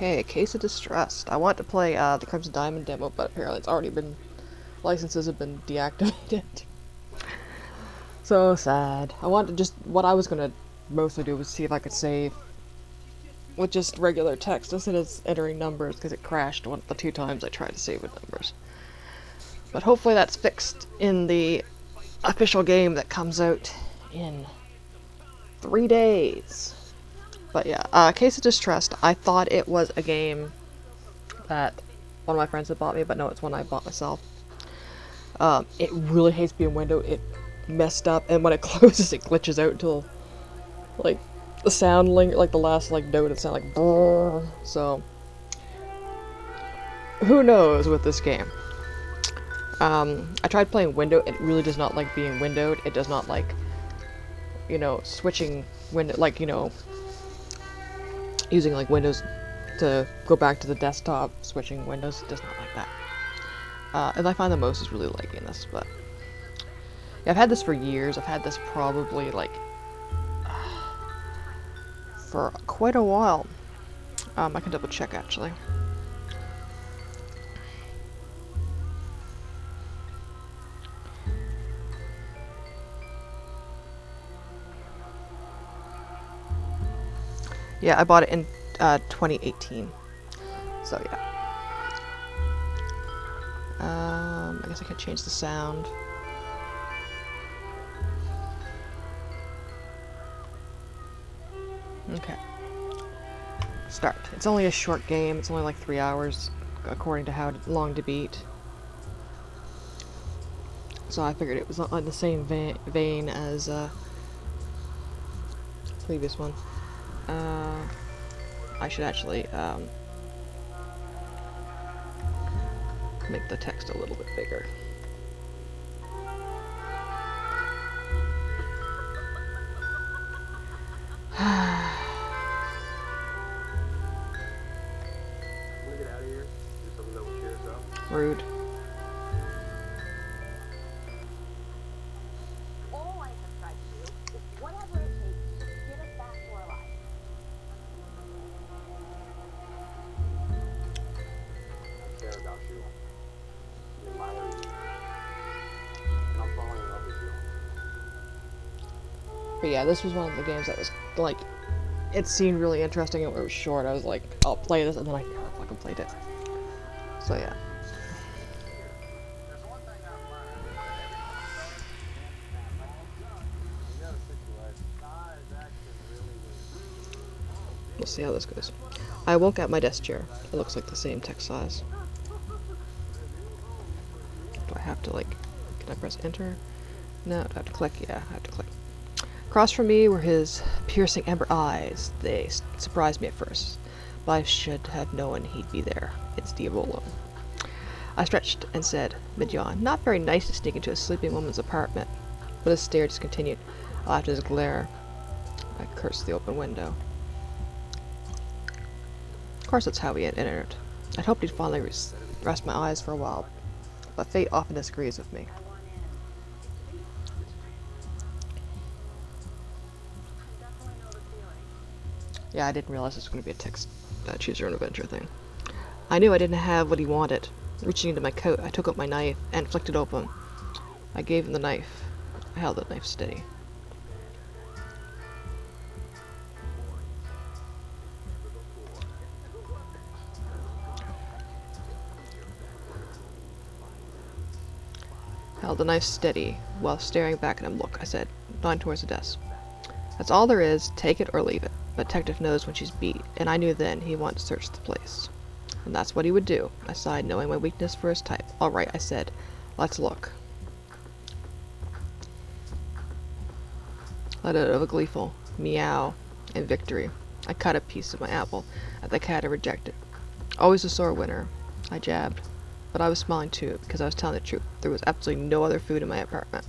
Okay, Case of Distrust. I want to play the Crimson Diamond demo, but apparently it's already been... licenses have been deactivated. So sad. I want to just... what I was gonna mostly do was see if I could save with just regular text instead of entering numbers, because it crashed the 2 times I tried to save with numbers. But hopefully that's fixed in the official game that comes out in 3 days. But yeah, Case of Distrust, I thought it was a game that one of my friends had bought me, but no, it's one I bought myself. It really hates being windowed. It messed up, and when it closes, it glitches out until, like, the sound like the last, like, note, it sounds like brrr. So, who knows with this game. I tried playing window. It really does not like being windowed. It does not like, you know, switching window, like, you know, using, like, Windows to go back to the desktop, switching windows. It does not like that. And I find the most is really liking this, but yeah, I've had this for years. I've had this probably, like, for quite a while. I can double check, actually. Yeah, I bought it in 2018. So yeah. I guess I could change the sound. Okay. Start. It's only a short game. It's only like 3 hours, according to how long to beat. So I figured it was on the same vein as the previous one. I should actually make the text a little bit bigger. Rude. All I have tried to do is whatever it takes to get us back to our lives. I care about you. You admire you. And I'm falling in love with you. But yeah, this was one of the games that was, like, it seemed really interesting and it was short. I was like, I'll play this, and then I never fucking played it. So yeah. We'll see how this goes. I woke at my desk chair. It looks like the same text size. Do I have to, like, can I press enter? No, do I have to click? Yeah, I have to click. Across from me were his piercing amber eyes. They surprised me at first, but I should have known he'd be there. It's Diavolo. I stretched and said, mid-yawn, not very nice to sneak into a sleeping woman's apartment. But his stare just continued. After his glare, I cursed the open window. Of course that's how we had entered. I'd hoped he'd finally rest my eyes for a while, but fate often disagrees with me. Yeah, I didn't realize this was going to be a text choose your own adventure thing. I knew I didn't have what he wanted. Reaching into my coat, I took up my knife and flicked it open. I gave him the knife. I held the knife steady. Held the knife steady while staring back at him. Look, I said, nodding towards the desk. That's all there is. Take it or leave it. But Detective knows when she's beat, and I knew then he wanted to search the place. And that's what he would do. I sighed, knowing my weakness for his type. All right, I said. Let's look. Let out of a gleeful meow in victory. I cut a piece of my apple that the cat had rejected. Always a sore winner, I jabbed. But I was smiling too, because I was telling the truth. There was absolutely no other food in my apartment.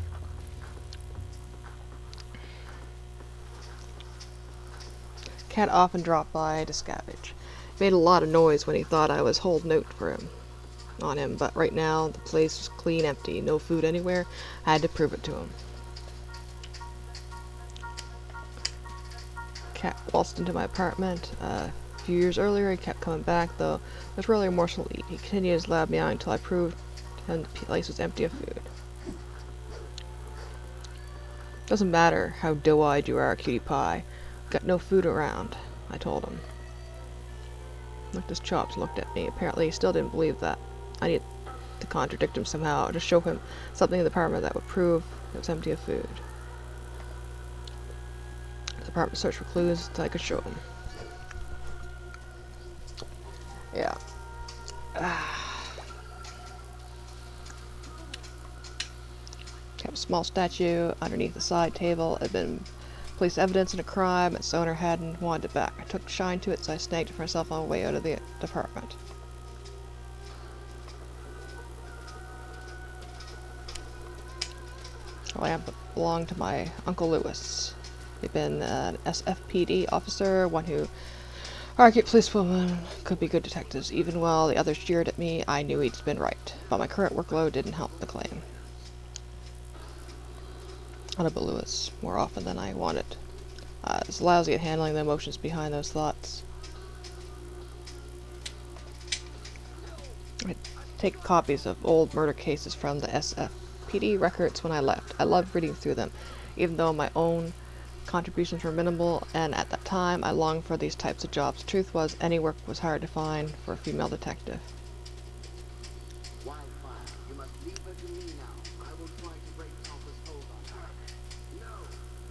Cat often dropped by to scavenge. Made a lot of noise when he thought I was holding out on him, but right now the place was clean empty, no food anywhere. I had to prove it to him. Cat waltzed into my apartment, A few years earlier, he kept coming back, though it was rarely a morsel to eat. He continued his lab meowing until I proved to him the place was empty of food. Doesn't matter how doe-eyed you are, cutie pie. Got no food around, I told him. Licked his chops, looked at me. Apparently he still didn't believe that. I needed to contradict him somehow, to show him something in the apartment that would prove it was empty of food. The apartment searched for clues until I could show him. Yeah. Kept a small statue underneath the side table. It had been police evidence in a crime. Its owner hadn't wanted it back. I took shine to it, so I snagged it for myself on the way out of the apartment. The lamp belonged to my Uncle Lewis. He'd been an SFPD officer, one who argued policewomen could be good detectives. Even while the others jeered at me, I knew he'd been right. But my current workload didn't help the claim. I don't Lewis more often than I wanted. I was lousy at handling the emotions behind those thoughts. I'd take copies of old murder cases from the SFPD records when I left. I loved reading through them, even though my own contributions were minimal, and at that time I longed for these types of jobs. The truth was, any work was hard to find for a female detective. You must leave her to me now. I will try to break Alpha's hold on her. No,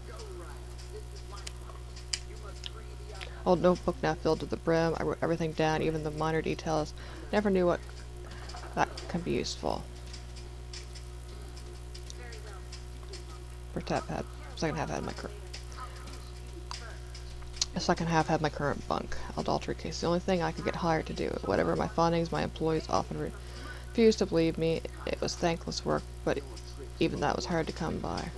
go Ryan. This is my fight. You must free the other. Old notebook now filled to the brim. I wrote everything down, even the minor details. Never knew what that can be useful. First half had, second half had my current. The second half had my current bunk. Adultery case. The only thing I could get hired to do. Whatever my findings, my employees often refused to believe me. It was thankless work, but even that was hard to come by.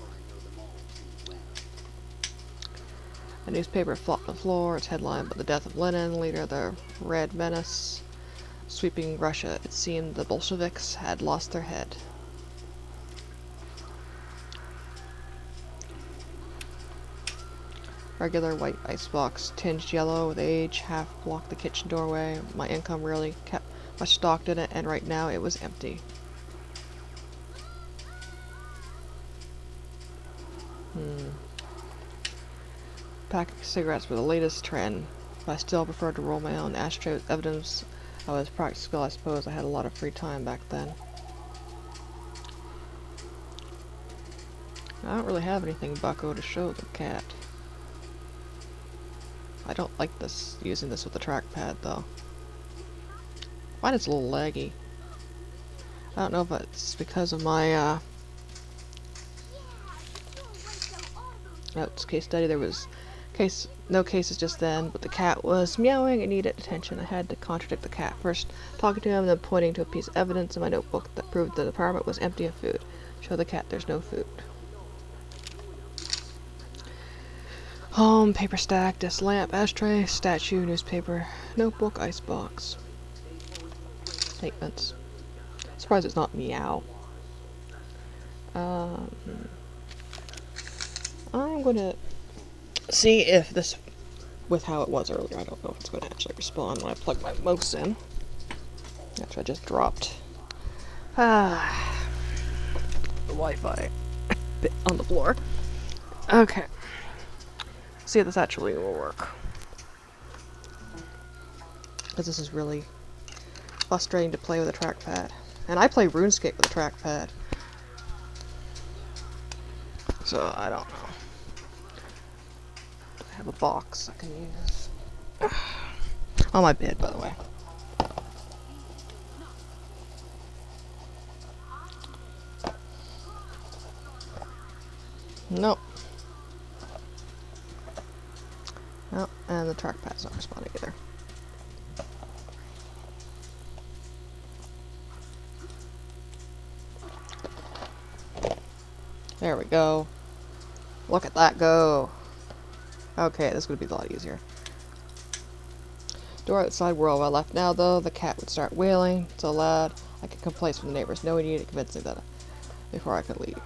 A newspaper flopped on the floor, its headline about the death of Lenin, leader of the Red Menace, sweeping Russia. It seemed the Bolsheviks had lost their head. Regular white icebox, tinged yellow with age, half blocked the kitchen doorway. My income rarely kept much stocked in it, and right now it was empty. Pack of cigarettes were the latest trend, but I still preferred to roll my own ashtray with evidence I was practical. I suppose I had a lot of free time back then. I don't really have anything bucko to show the cat. I don't like this, using this with the trackpad though. I find it's a little laggy. I don't know if it's because of my notes case study. There was no cases just then, but the cat was meowing and needed attention. I had to contradict the cat, first talking to him, then pointing to a piece of evidence in my notebook that proved the apartment was empty of food. Show the cat there's no food. Home, paper stack, desk lamp, ashtray, statue, newspaper, notebook, icebox. Statements. Surprised it's not meow. I'm gonna see if this, with how it was earlier, I don't know if it's gonna actually respond when I plug my mouse in. That's what I just dropped. The Wi-Fi bit on the floor. Okay. See if this actually will work. Because this is really frustrating to play with a trackpad. And I play RuneScape with a trackpad. So, I don't know. I have a box I can use. On my bed, by the way. Nope. Oh, and the trackpad's not responding either. There we go. Look at that go. Okay, this is going to be a lot easier. Door outside were all I left now, though. The cat would start wailing so loud I could complaints from the neighbors. No one needed convincing that before I could leave.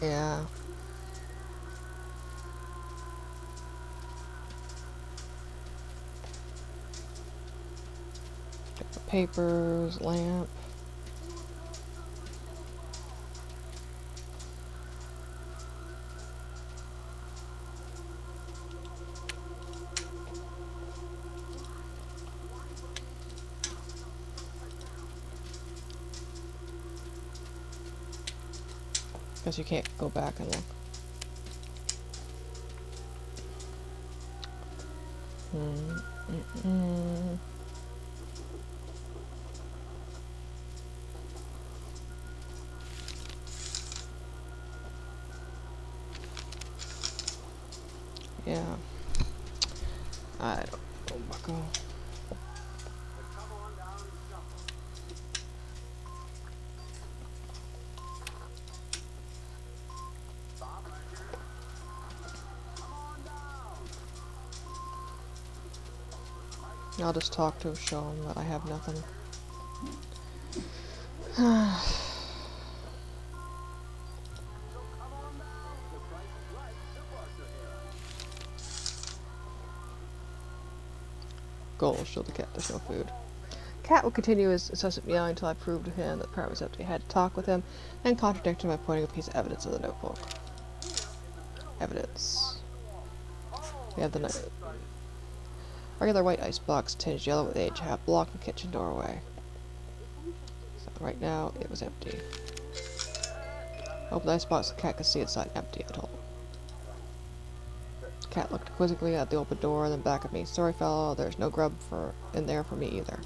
Yeah. papers, lamp. Guess you can't go back and look. Yeah. I don't know, bucko. Come on down and shuffle. Stop right here. Come on down. I'll just talk to him, show him that I have nothing. So come on down. The price is right. The bars are here. Goal, show the cat there's no food. Cat would continue his incessant meowing until I proved to him that the apartment was empty. I had to talk with him and contradicted him by pointing a piece of evidence in the notebook. Evidence. We have the regular white ice box tinged yellow with age, half blocked the kitchen doorway. So right now it was empty. Open the ice box, the cat could see inside empty, I told him. The cat looked quizzically at the open door, then back at me. Sorry, fellow, there's no grub in there for me either.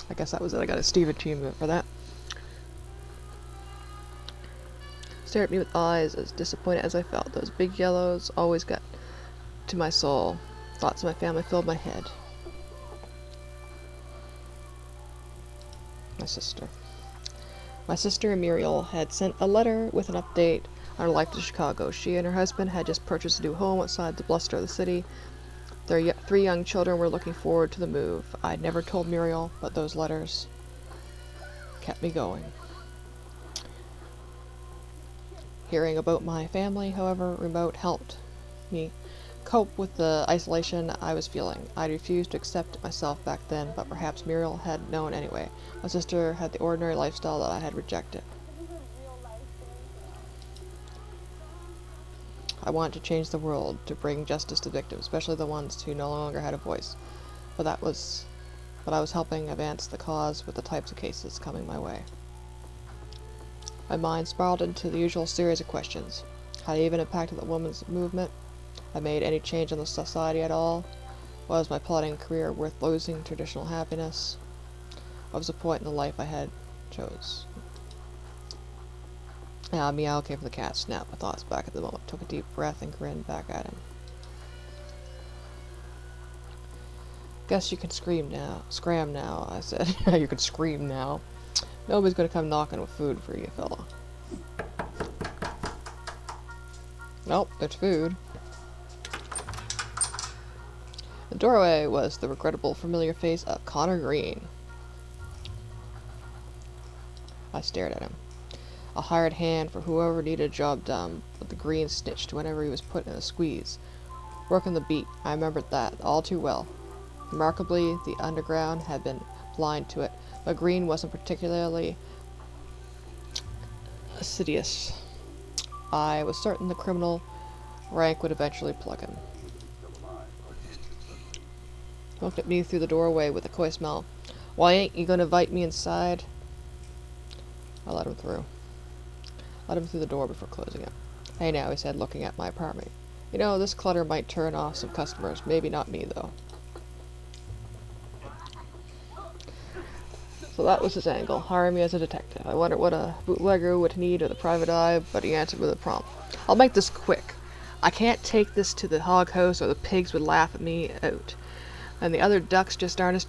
I guess that was it. I got a Steve achievement for that. Stared at me with eyes as disappointed as I felt. Those big yellows always got to my soul. Thoughts of my family filled my head. My sister. My sister Muriel had sent a letter with an update on her life to Chicago. She and her husband had just purchased a new home outside the bluster of the city. Their 3 young children were looking forward to the move. I'd never told Muriel, but those letters kept me going. Hearing about my family, however remote, helped me cope with the isolation I was feeling. I refused to accept it myself back then, but perhaps Muriel had known anyway. My sister had the ordinary lifestyle that I had rejected. I wanted to change the world, to bring justice to victims, especially the ones who no longer had a voice. But I was helping advance the cause with the types of cases coming my way. My mind spiraled into the usual series of questions. Had I even impacted the women's movement? Had I made any change in the society at all? Was my plotting career worth losing traditional happiness? What was the point in the life I had chose? Meow came from the cat, snapped my thoughts back at the moment, took a deep breath and grinned back at him. Guess you can scram now, I said. You can scream now. Nobody's gonna come knocking with food for you, fella. Nope, there's food. The doorway was the regrettable, familiar face of Connor Green. I stared at him. A hired hand for whoever needed a job done, but the Green snitched whenever he was put in a squeeze. Working the beat, I remembered that all too well. Remarkably, the underground had been blind to it, but Green wasn't particularly assiduous. I was certain the criminal rank would eventually plug him. He looked at me through the doorway with a coy smile. Why ain't you gonna invite me inside? I let him through. Let him through the door before closing it. Hey now, he said, looking at my apartment. You know, this clutter might turn off some customers. Maybe not me, though. So that was his angle. Hire me as a detective. I wondered what a bootlegger would need with a private eye, but he answered with a prompt. I'll make this quick. I can't take this to the hog house or the pigs would laugh at me out. And the other ducks just aren't as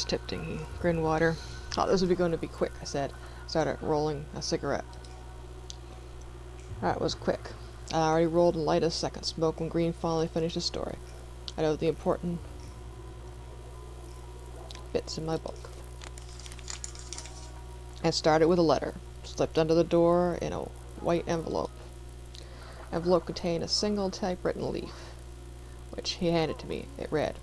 tipting. He grinned wider. Thought this would be going to be quick, I said. Started rolling a cigarette. That was quick. I already rolled and lighted a second smoke when Green finally finished his story. I know the important bits in my book. And started with a letter, slipped under the door in a white envelope. Envelope contained a single typewritten leaf. which he handed to me. It read,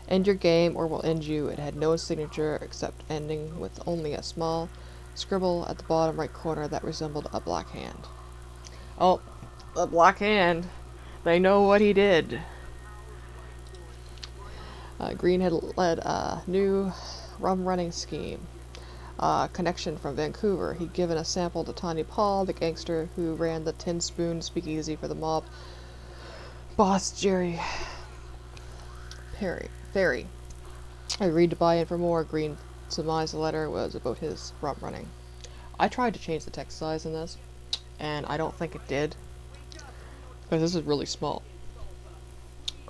"End your game or we'll end you." It had no signature except ending with only a small scribble at the bottom right corner that resembled a black hand. Oh, a black hand. They know what he did. Green had led a new rum running scheme. Connection from Vancouver. He'd given a sample to Tawny Paul, the gangster who ran the Tin Spoon speakeasy for the mob boss Jerry Ferry. I agreed to buy in for more. Green surmised the letter was about his rum running. I tried to change the text size in this, and I don't think it did, because this is really small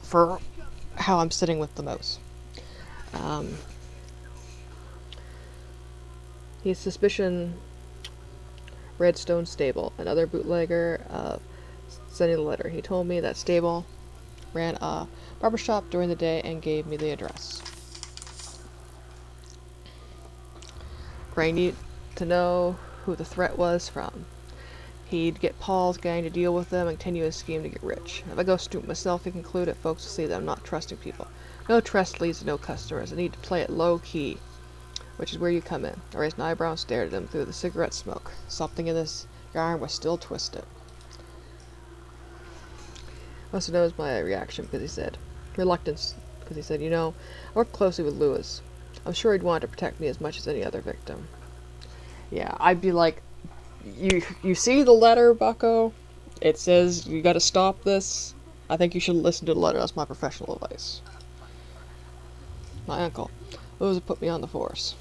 for how I'm sitting with the mouse. His suspicion, Redstone Stable, another bootlegger, sending the letter. He told me that Stable ran a barbershop during the day and gave me the address. Gray needed to know who the threat was from. He'd get Paul's gang to deal with them and continue his scheme to get rich. If I go stoop myself, he concluded, folks will see that I'm not trusting people. No trust leads to no customers. I need to play it low key, which is where you come in. I raised an eyebrow and stared at him through the cigarette smoke. Something in this yarn was still twisted. Must have noticed my reaction because he said, reluctance, because he said, I worked closely with Lewis. I'm sure he'd want to protect me as much as any other victim. Yeah, I'd be like, you see the letter, bucko? It says you gotta stop this. I think you should listen to the letter. That's my professional advice. My uncle. Lewis put me on the force.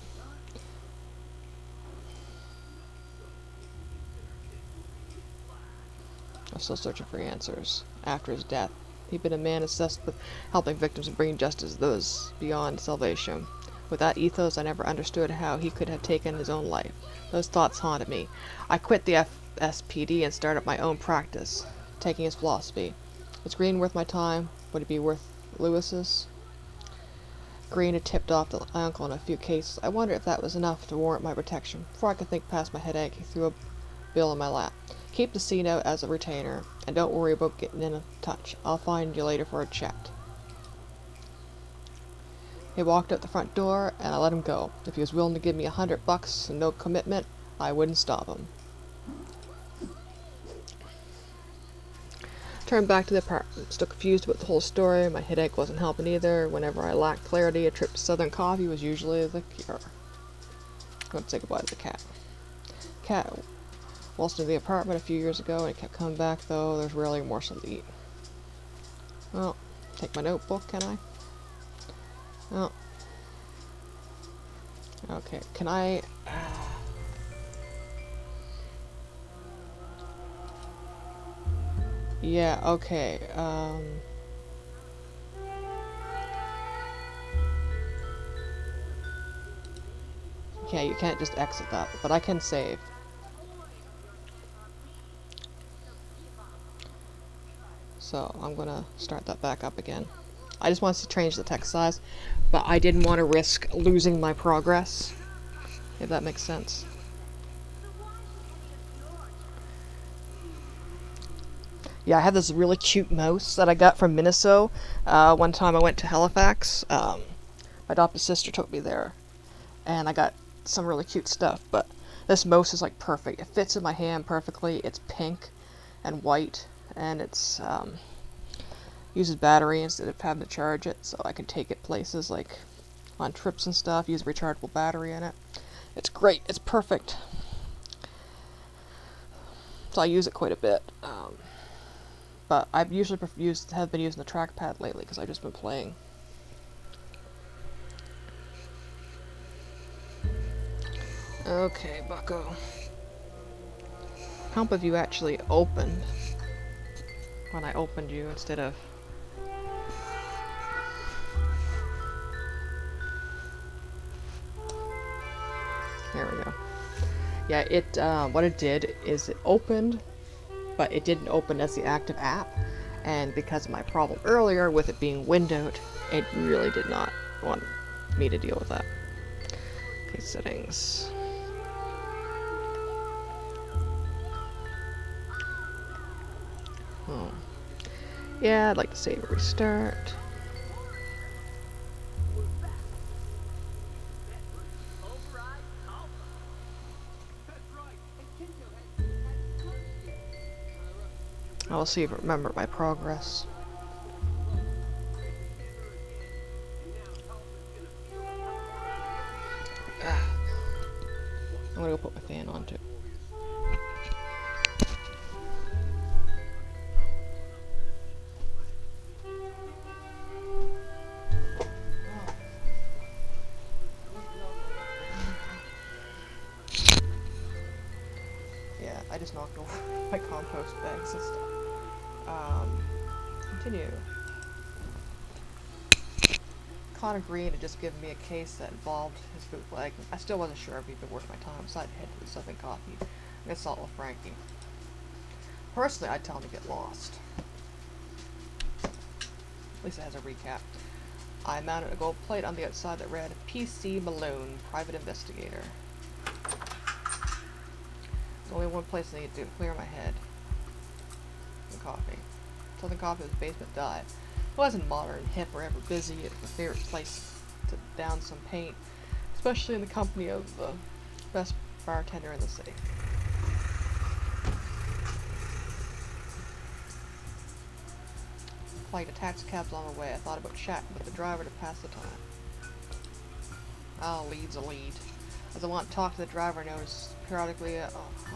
I'm still searching for answers. After his death, he'd been a man obsessed with helping victims and bringing justice to those beyond salvation. With that ethos, I never understood how he could have taken his own life. Those thoughts haunted me. I quit the FSPD and started my own practice, taking his philosophy. Was Green worth my time? Would it be worth Lewis's? Green had tipped off to my uncle in a few cases. I wondered if that was enough to warrant my protection. Before I could think past my headache, he threw a bill in my lap. Keep the scene out as a retainer, and don't worry about getting in touch. I'll find you later for a chat. He walked out the front door, and I let him go. If he was willing to give me $100 and no commitment, I wouldn't stop him. Turned back to the apartment. Still confused about the whole story. My headache wasn't helping either. Whenever I lacked clarity, a trip to Southern Coffee was usually the cure. I'm going to say goodbye to the cat. Cat waltzed into the apartment a few years ago, and it kept coming back, though there's rarely a morsel to eat. Well, take my notebook, can I? Oh. Okay, can I... Yeah, okay, Yeah, you can't just exit that, but I can save. So, I'm gonna start that back up again. I just wanted to change the text size, but I didn't want to risk losing my progress, if that makes sense. Yeah, I had this really cute mouse that I got from Minnesota. One time I went to Halifax. My adopted sister took me there, and I got some really cute stuff, but this mouse is like perfect. It fits in my hand perfectly. It's pink and white, and it's uses battery instead of having to charge it, so I can take it places like on trips and stuff, use a rechargeable battery in it. It's great. It's perfect. So I use it quite a bit. But I've usually have been using the trackpad lately because I've just been playing. Okay, bucko. How about you actually opened when I opened you instead of... There we go. Yeah, it, what it did is it opened, but it didn't open as the active app, and because of my problem earlier with it being windowed, it really did not want me to deal with that. Okay, settings. Oh. Yeah, I'd like to save and restart. I'll see if I remember my progress. I'm gonna go put my fan on too. Yeah, I just knocked over my compost bags and stuff. Continue. Connor Green had just given me a case that involved his bootleg. I still wasn't sure if he'd been worth my time, so I'd head to the Southern Coffee and consult with Frankie. Personally, I'd tell him to get lost. At least it has a recap. I mounted a gold plate on the outside that read, P.C. Malone, Private Investigator. There's only one place I need to clear my head. The coffee. Southern Coffee was basement dive. It wasn't modern, hip, or ever busy. It was my favorite place to down some paint, especially in the company of the best bartender in the city. Flight of taxicabs on the way. I thought about chatting with the driver to pass the time. Oh, lead's a lead. As I want to talk to the driver, I noticed periodically on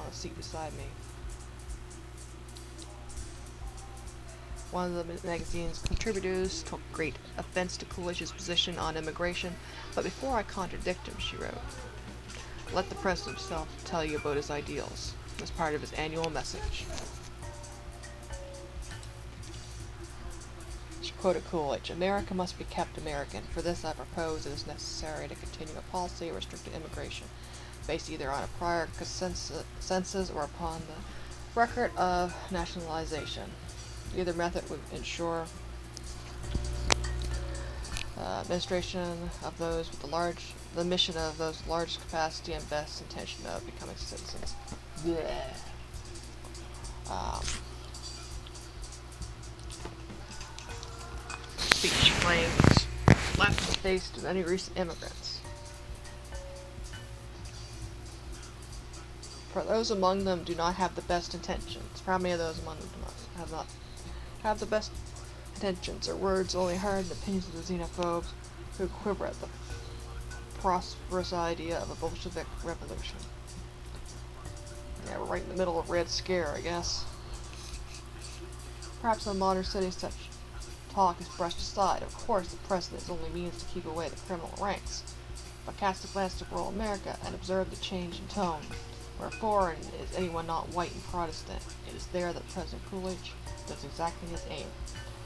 a seat beside me. One of the magazine's contributors took great offense to Coolidge's position on immigration, but before I contradict him, she wrote, let the president himself tell you about his ideals, as part of his annual message. She quoted Coolidge, America must be kept American. For this I propose it is necessary to continue a policy of restricted immigration, based either on a prior census or upon the record of nationalization. Either method would ensure administration of those with the mission of those large capacity and best intention of becoming citizens. Yeah. Speech claims left in the face to many recent immigrants. For those among them do not have the best intentions. For how many of those among them do not have the best intentions, or words only harden the opinions of the xenophobes who quiver at the prosperous idea of a Bolshevik revolution. Yeah, we're right in the middle of Red Scare, I guess. Perhaps in modern cities such talk is brushed aside. Of course, the president is only means to keep away the criminal ranks. But cast a glance to rural America and observe the change in tone. Where foreign is anyone not white and Protestant, it is there that President Coolidge does exactly his aim.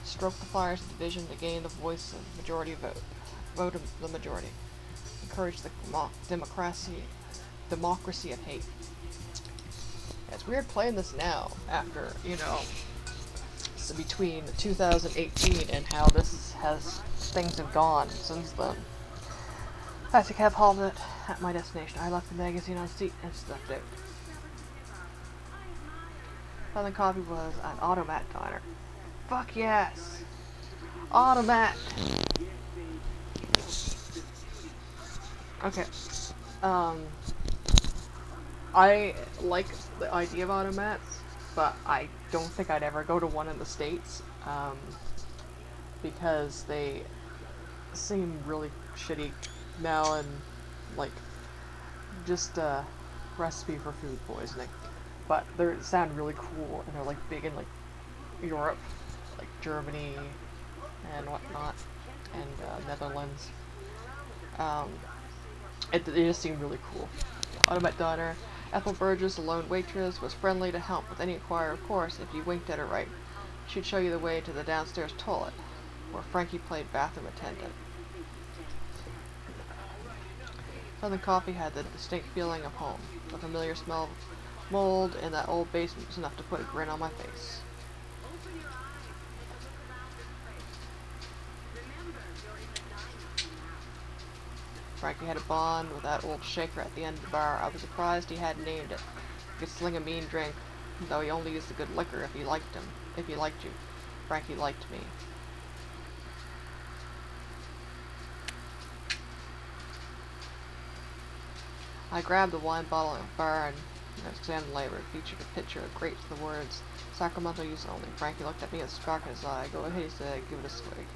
Stroke the fires of division to gain the voice of the majority vote. Vote of the majority. Encourage the democracy of hate. Yeah, it's weird playing this now, after, so between 2018 and how things have gone since then. Taxicab halted at my destination. I left the magazine on the seat and stepped out. Southern Coffee was an automat diner. Fuck yes! Automat! Okay. I like the idea of automats, but I don't think I'd ever go to one in the States, because they seem really shitty now and, just a recipe for food poisoning. But they sound really cool, and they're, big in, Europe, Germany and whatnot, and Netherlands. They just seem really cool. Automat Diner. Ethel Burgess, the lone waitress, was friendly to help with any inquiry, of course, if you winked at her right. She'd show you the way to the downstairs toilet, where Frankie played bathroom attendant. Southern Coffee had the distinct feeling of home. The familiar smell of mold in that old basement was enough to put a grin on my face. Frankie had a bond with that old shaker at the end of the bar. I was surprised he hadn't named it. He could sling a mean drink, though he only used the good liquor if he liked you. Frankie liked me. I grabbed the wine bottle in a bar and examined the label. It featured a picture of grapes with the words, Sacramento use only. Frankie looked at me with a spark in his eye. Go ahead, he said, give it a swig.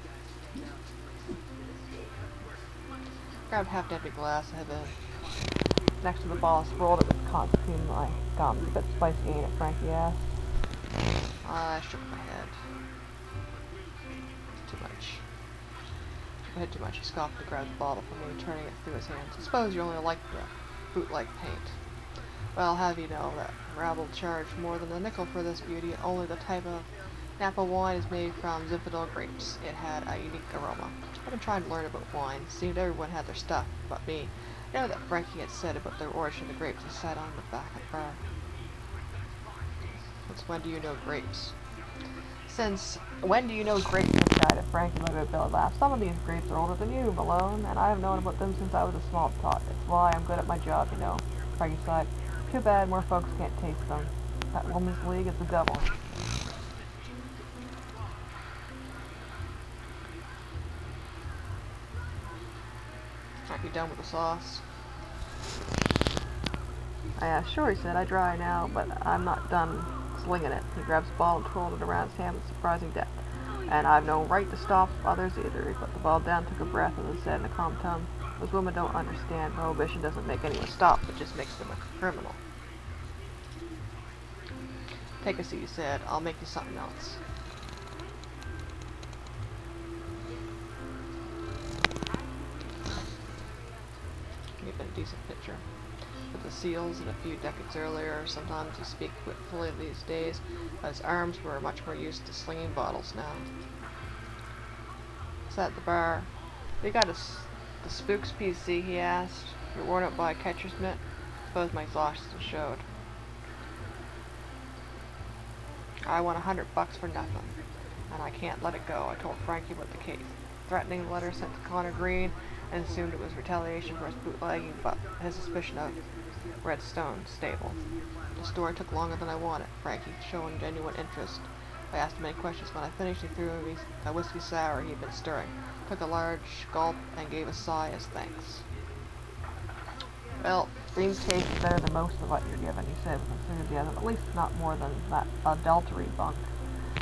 Grabbed half an empty glass and had been next to the bottle, swirled it with cotton between my gums. A bit spicy, ain't it? Frankie asked. I shook my head. Too much. I had too much. He scoffed and grabbed the bottle from me, turning it through his hands. I suppose you only like the bootleg paint. Well, I'll have you know that rabble charged more than a nickel for this beauty. Only the type of Napa wine is made from Zinfandel grapes. It had a unique aroma. I've been trying to learn about wine. It seemed everyone had their stuff, but me. You know that Frankie had said about the origin of the grapes. He sat on the back of the bar. Since when do you know grapes? Since when do you know grapes? Misguided. Frankie let out a belly laugh. Some of these grapes are older than you, Malone, and I have known about them since I was a small tot. It's why I'm good at my job, you know. Frankie sighed. Too bad more folks can't taste them. That woman's league is the devil. Aren't you done with the sauce? I asked. Sure, he said. I dry now, but I'm not done slinging it. He grabs the ball and twirled it around his hand with surprising depth. And I've no right to stop others either. He put the ball down, took a breath, and then said in a calm tone, those women don't understand. Prohibition doesn't make anyone stop, it just makes them a criminal. Take a seat, he said. I'll make you something else. Give it a decent picture. With the seals and a few decades earlier, sometimes you speak witfully these days, but his arms were much more used to slinging bottles now. Sat at the bar. We got the Spooks PC, he asked. You're worn out by a catcher's mitt? Suppose my exhaustion showed. I want $100 for nothing, and I can't let it go. I told Frankie about the case. Threatening letter sent to Connor Green, and assumed it was retaliation for his bootlegging, but his suspicion of Redstone stable. The story took longer than I wanted, Frankie showing genuine interest. I asked him many questions. When I finished, he threw me a whiskey sour he'd been stirring, took a large gulp, and gave a sigh as thanks. Well, Green's case is better than most of what you're given, he said with enthusiasm. At least not more than that adultery bunk.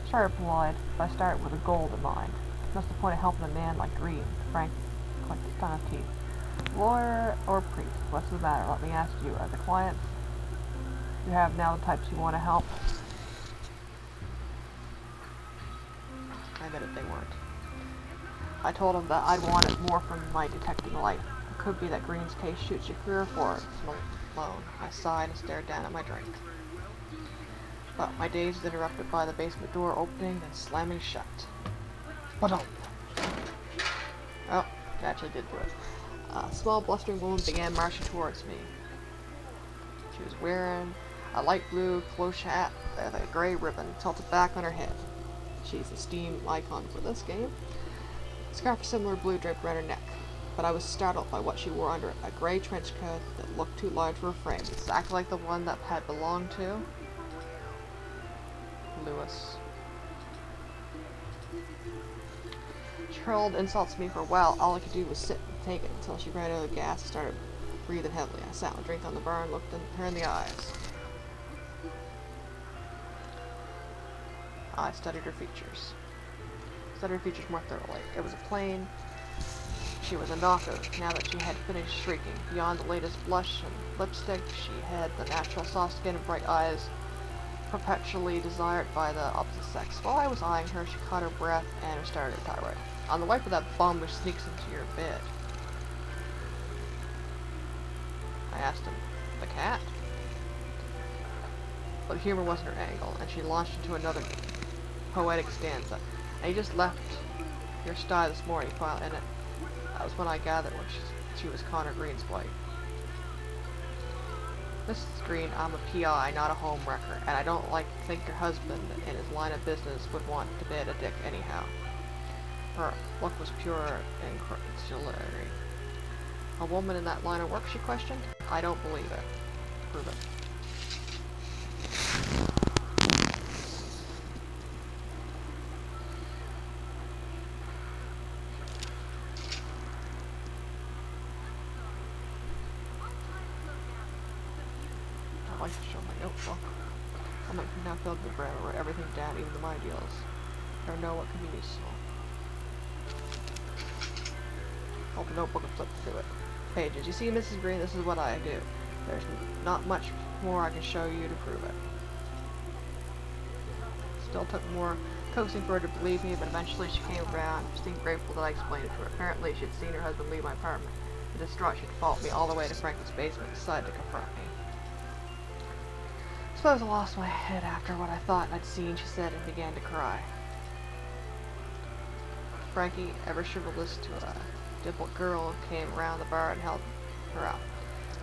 Sure, replied, but I started with a goal in mind. What's the point of helping a man like Green? Frank clicked his tongue of teeth. Lawyer or priest? What's the matter? Let me ask you, are the clients you have now the types you want to help? I admitted they weren't. I told him that I'd wanted more from my detecting life. It could be that Green's case shoots your career forward. Alone. I sighed and stared down at my drink. But my daze was interrupted by the basement door opening and slamming shut. What? Oh, it actually did do it. A small, blustering woman began marching towards me. She was wearing a light blue cloche hat with a gray ribbon tilted back on her head. She's a Steam icon for this game. A scarf of similar blue draped around her neck, but I was startled by what she wore under it, a gray trench coat that looked too large for a frame, exactly like the one that had belonged to Lewis. She hurled insults at me for a while. All I could do was sit and take it until she ran out of gas and started breathing heavily. I sat with a drink on the bar and looked her in the eyes. I studied her features. Studied her features more thoroughly. It was plain she was a knockout. Now that she had finished shrieking, beyond the latest blush and lipstick, she had the natural soft skin and bright eyes perpetually desired by the opposite sex. While I was eyeing her, she caught her breath and started her tirade. On the wife of that bum which sneaks into your bed. I asked him, the cat? But humor wasn't her angle, and she launched into another poetic stanza. And you just left your sty this morning, finally, and that was when I gathered she was Connor Green's wife. Mrs. Green, I'm a PI, not a home wrecker, and I don't think your husband in his line of business would want to bed a dick anyhow. Her look was pure incredulity. A woman in that line of work, she questioned? I don't believe it. Prove it. like to show my notebook. I'm now filled with bread, I wrote everything down, even the my deals. I don't know what could be useful. Hold the notebook and flip through it. Pages. You see, Mrs. Green, this is what I do. There's not much more I can show you to prove it. Still took more coaxing for her to believe me, but eventually she came around. She seemed grateful that I explained it to her. Apparently, she'd seen her husband leave my apartment. Distraught, she'd followed me all the way to Frankie's basement and decided to confront me. Suppose I lost my head after what I thought I'd seen, she said, and began to cry. Frankie, ever chivalrous to a dimpled girl, came around the bar and held her up.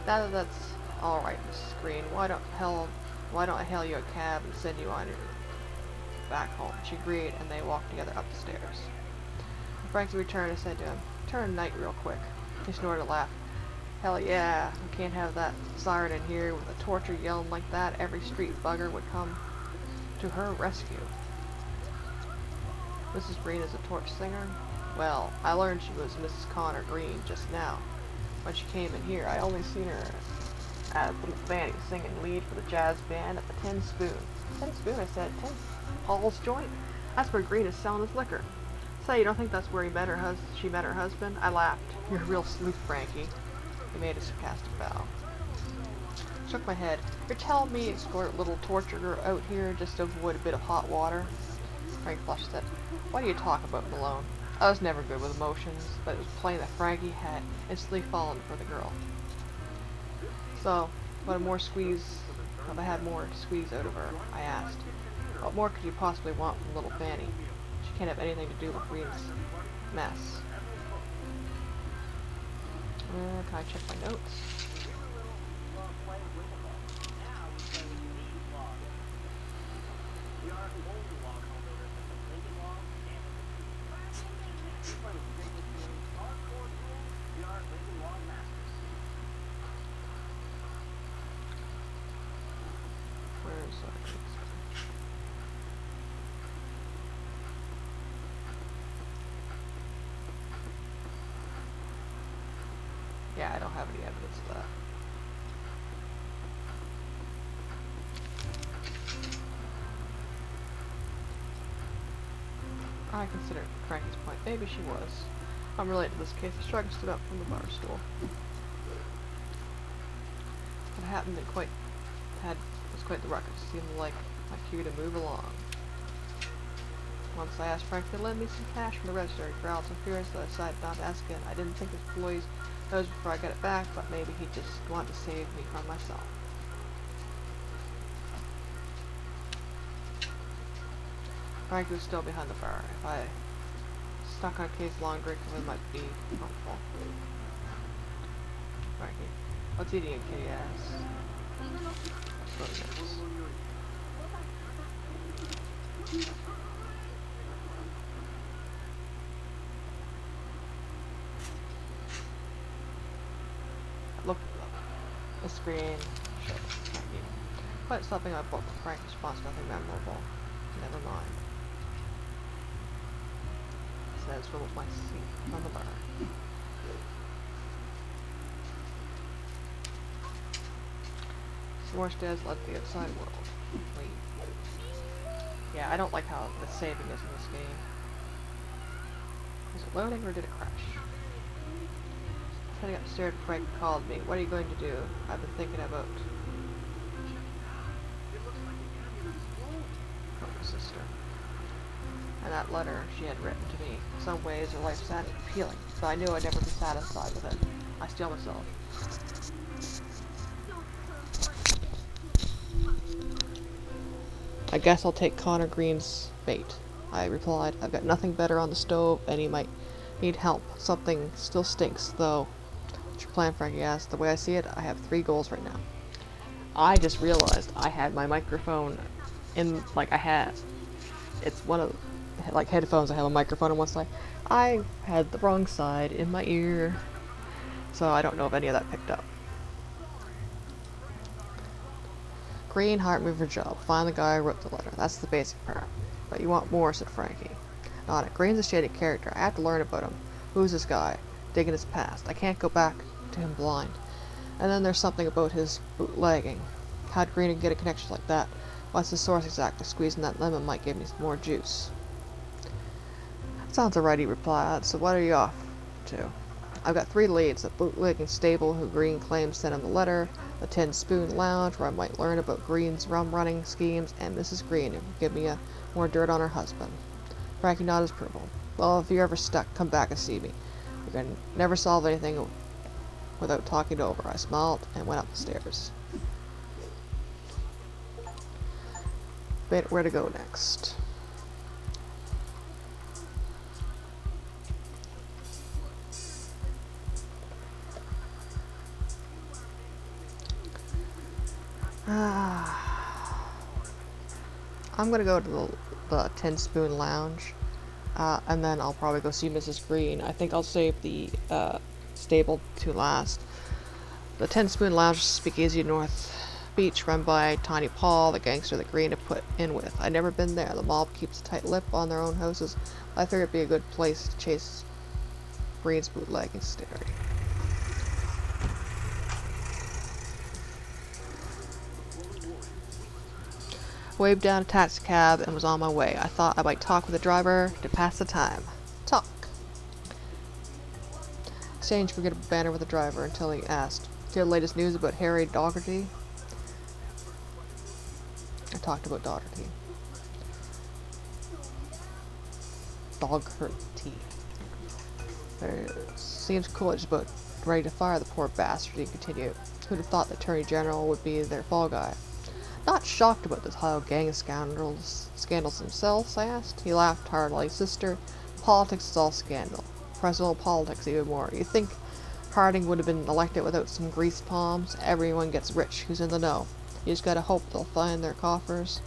Now that that's all right, Mrs. Green, why don't I hail you a cab and send you on your back home? She agreed, and they walked together up the stairs. When Frankie returned, I said to him, "Turn night real quick." He snorted and laughed. "Hell yeah, we can't have that siren in here with a torture yelling like that. Every street bugger would come to her rescue." Mrs. Green is a torch singer? Well, I learned she was Mrs. Connor Green just now. When she came in here, I only seen her at Little Fanny singing lead for the jazz band at the Tin Spoon. Tin Spoon, I said. Tin Paul's joint? That's where Green is selling his liquor. Say, you don't think that's where she met her husband? I laughed. You're a real sleuth, Frankie. He made a sarcastic bow. Shook my head. You're telling me escort little torturer out here just to avoid a bit of hot water? Frank flushed and said, "What do you talk about, Malone? I was never good with emotions, but it was plain that Frankie had instantly fallen for the girl. So, have I had more squeeze out of her?" I asked. "What more could you possibly want from little Fanny? She can't have anything to do with Green's mess." Can I check my notes? Yeah, I don't have any evidence of that. I considered Frankie's point. Maybe she was. I'm related to this case. He shrugged and stood up from the bar stool. What happened was quite the ruckus. It seemed like my cue to move along. Once I asked Frank to lend me some cash from the register. He growled some fears that I decided not to ask again. I didn't think his employees knows before I got it back, but maybe he just wanted to save me from myself. Frank was still behind the bar. If I stuck on a case long drink, it might be helpful. Frankie, what's eating you, kitty ass? Look at the screen. Sure, Frankie. Quite something I bought for Frank's response, nothing memorable. Never mind. Says rolled my seat on the bar. Some more stairs led to the outside world. Wait. Yeah, I don't like how the saving is in this game. Was it loading or did it crash? Heading upstairs, Frank called me. "What are you going to do?" "I've been thinking about her sister. And that letter she had written to me. In some ways, her life sounded appealing, but I knew I'd never be satisfied with it. I steel myself. "I guess I'll take Connor Green's bait," I replied. "I've got nothing better on the stove, and he might need help. Something still stinks, though." "What's your plan?" Frankie asked. "The way I see it, I have 3 goals right now." I just realized I had my microphone in, it's one of, like headphones, I have a microphone on one side. I had the wrong side in my ear, so I don't know if any of that picked up. Green hired me for a job. Find the guy who wrote the letter. That's the basic part. "But you want more," said Frankie. Nodded. "Green's a shady character. I have to learn about him. Who's this guy? Digging his past. I can't go back to him blind. And then there's something about his bootlegging. How'd Green get a connection like that? What's the source exactly? Squeezing that lemon might give me some more juice. Sounds alright, he replied. So what are you off to? I've got 3 leads. The bootlegging stable who Green claims sent him the letter, the Tin Spoon Lounge where I might learn about Green's rum running schemes, and Mrs. Green who will give me more dirt on her husband. Frankie nodded his approval. Well, if you're ever stuck, come back and see me. We can never solve anything without talking it over. I smiled and went up the stairs. Where to go next? I'm gonna go to the Tin Spoon Lounge, and then I'll probably go see Mrs. Green. I think I'll save the stable to last. The Tin Spoon Lounge is a speakeasy North Beach run by Tiny Paul, the gangster that Green had put in with. I'd never been there. The mob keeps a tight lip on their own houses. I figured it'd be a good place to chase Green's bootlegging story. Waved down a taxi cab and was on my way. I thought I might talk with the driver to pass the time. Talk. Exchanged forgettable banter with the driver until he asked, "Hear the latest news about Harry Dougherty?" I talked about Dougherty. Dougherty. Seems cool, just about ready to fire the poor bastard, he continued. Who'd have thought the Attorney General would be their fall guy? Not shocked about this whole gang of scandals themselves, I asked. He laughed heartily. Sister, politics is all scandal. Personal politics even more. You think Harding would have been elected without some greased palms? Everyone gets rich who's in the know. You just gotta hope they'll fill the coffers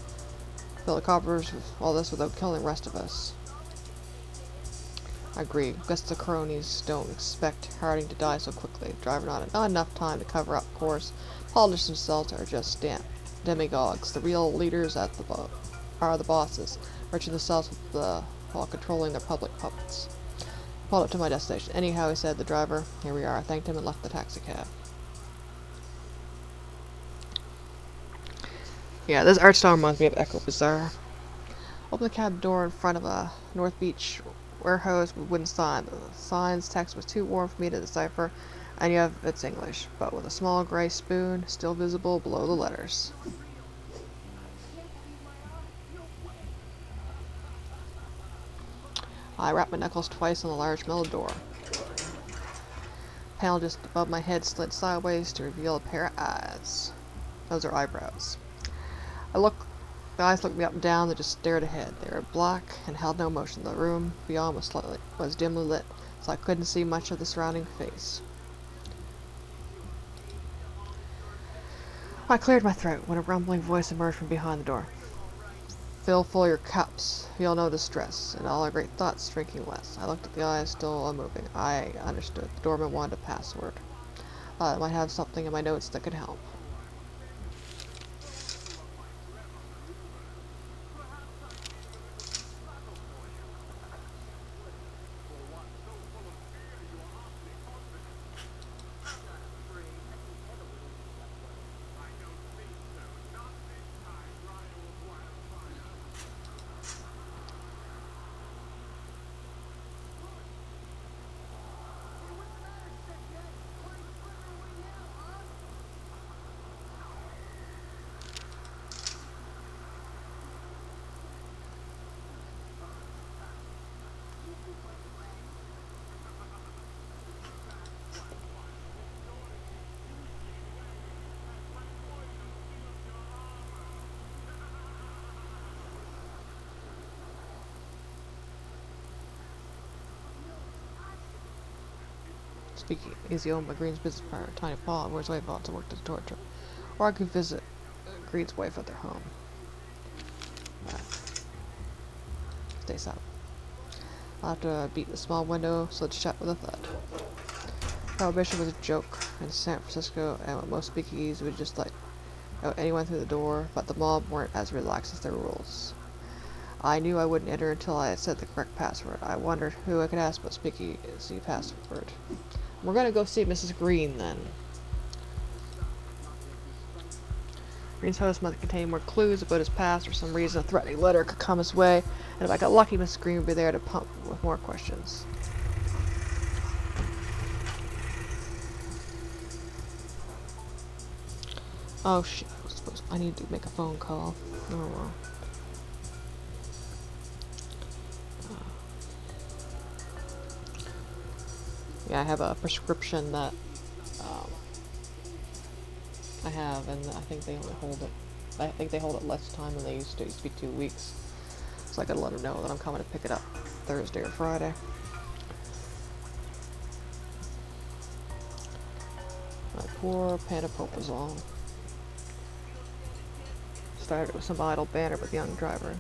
with all this without killing the rest of us. I agree. Guess the cronies don't expect Harding to die so quickly. Driver nodded. Not enough time to cover up, of course. Politicians themselves are just demagogues. The real leaders are the bosses, enriching themselves while controlling their public puppets. Pulled up to my destination. Anyhow, he said, the driver, here we are. I thanked him and left the taxicab. Yeah, this art style reminds me of Echo Bazaar. Open the cab door in front of a North Beach warehouse with wooden sign. The sign's text was too warm for me to decipher, and yet it's English, but with a small gray spoon still visible below the letters. I rapped my knuckles twice on the large metal door. Panel just above my head slid sideways to reveal a pair of eyes. Those are eyebrows. The eyes looked me up and down, they just stared ahead. They were black and held no motion. The room beyond was dimly lit, so I couldn't see much of the surrounding face. I cleared my throat when a rumbling voice emerged from behind the door. Fill full your cups, feel no distress, and all our great thoughts drinking less. I looked at the eyes, still unmoving. I understood. The doorman wanted a password. I might have something in my notes that could help. Speaking easy owned by Green's business partner, Tiny Paul, where his wife also worked as a torture. Or I could visit Green's wife at their home. Stay silent. I'll have to beat the small window so it's shut with a thud. Prohibition was a joke in San Francisco, and most speakeasies would just let anyone through the door, but the mob weren't as relaxed as their rules. I knew I wouldn't enter until I had said the correct password. I wondered who I could ask about speakeasy password. We're gonna go see Mrs. Green then. Green's host must contain more clues about his past. For some reason, a threatening letter could come his way, and if I got lucky, Miss Green would be there to pump with more questions. Oh shit, I need to make a phone call. Oh well. Yeah, I have a prescription that I have, and I think they only hold it. I think they hold it less time than they used to. It used to be 2 weeks. So I gotta let them know that I'm coming to pick it up Thursday or Friday. My poor Panoproprazole. Started with some idle banter with the young driver.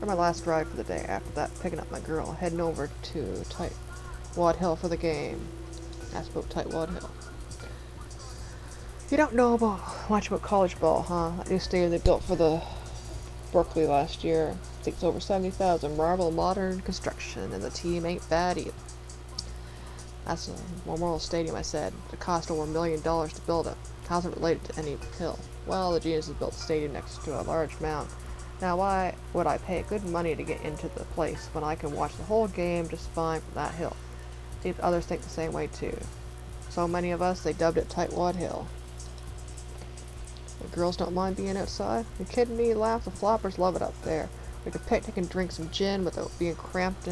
For my last drive for the day. After that, picking up my girl, heading over to Tightwad Hill for the game. Asked about Tightwad Hill. You don't know much about college ball, huh? That new stadium they built for the Berkeley last year. I think it's over 70,000, marble, modern construction, and the team ain't bad either. That's a Memorial Stadium, I said. It cost over $1 million to build it. How's it related to any hill? Well, the geniuses built the stadium next to a large mound. Now, why would I pay good money to get into the place when I can watch the whole game just fine from that hill? See if others think the same way too. So many of us, they dubbed it Tightwad Hill. The girls don't mind being outside. You kidding me? Laugh. The floppers love it up there. We could picnic and drink some gin without being cramped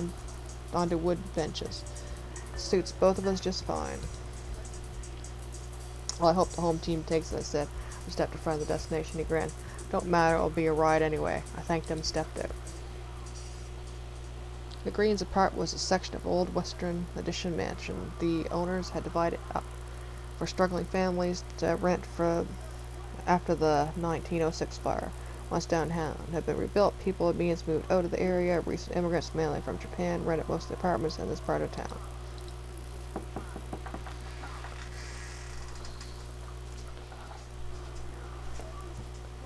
onto wood benches. It suits both of us just fine. Well, I hope the home team takes it, I said. We stepped in front of the destination. He grinned. Don't matter, it'll be a ride anyway. I thanked him and stepped out. The Greens' apart was a section of old Western Addition mansion. The owners had divided up for struggling families to rent for after the 1906 fire. Once downtown had been rebuilt, people had means moved out of the area. Recent immigrants, mainly from Japan, rented most of the apartments in this part of town.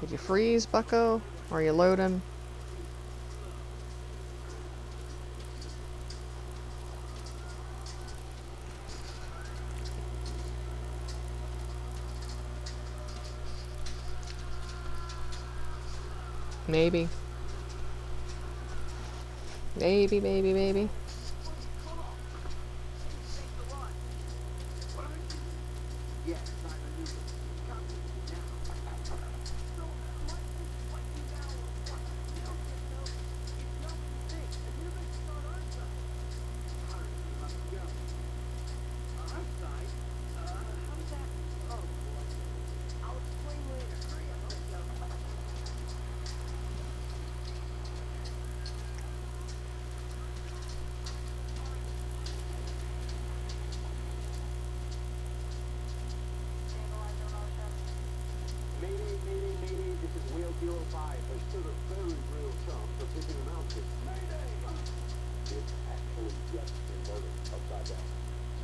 Did you freeze, bucko? Or are you loading? Maybe. Maybe. Yes, Simon Newton. Come to me now. So, what is what you now want? You don't get no. It's not what you think. And you're going to start our side. Hurry, we must go. Our side? How does that? Oh, boy. I'll explain later. Hurry up, let's go. Mayday, this is Whale 05. They stood a very real chance of hitting a mountain. Mayday! It's actually just inverted upside down.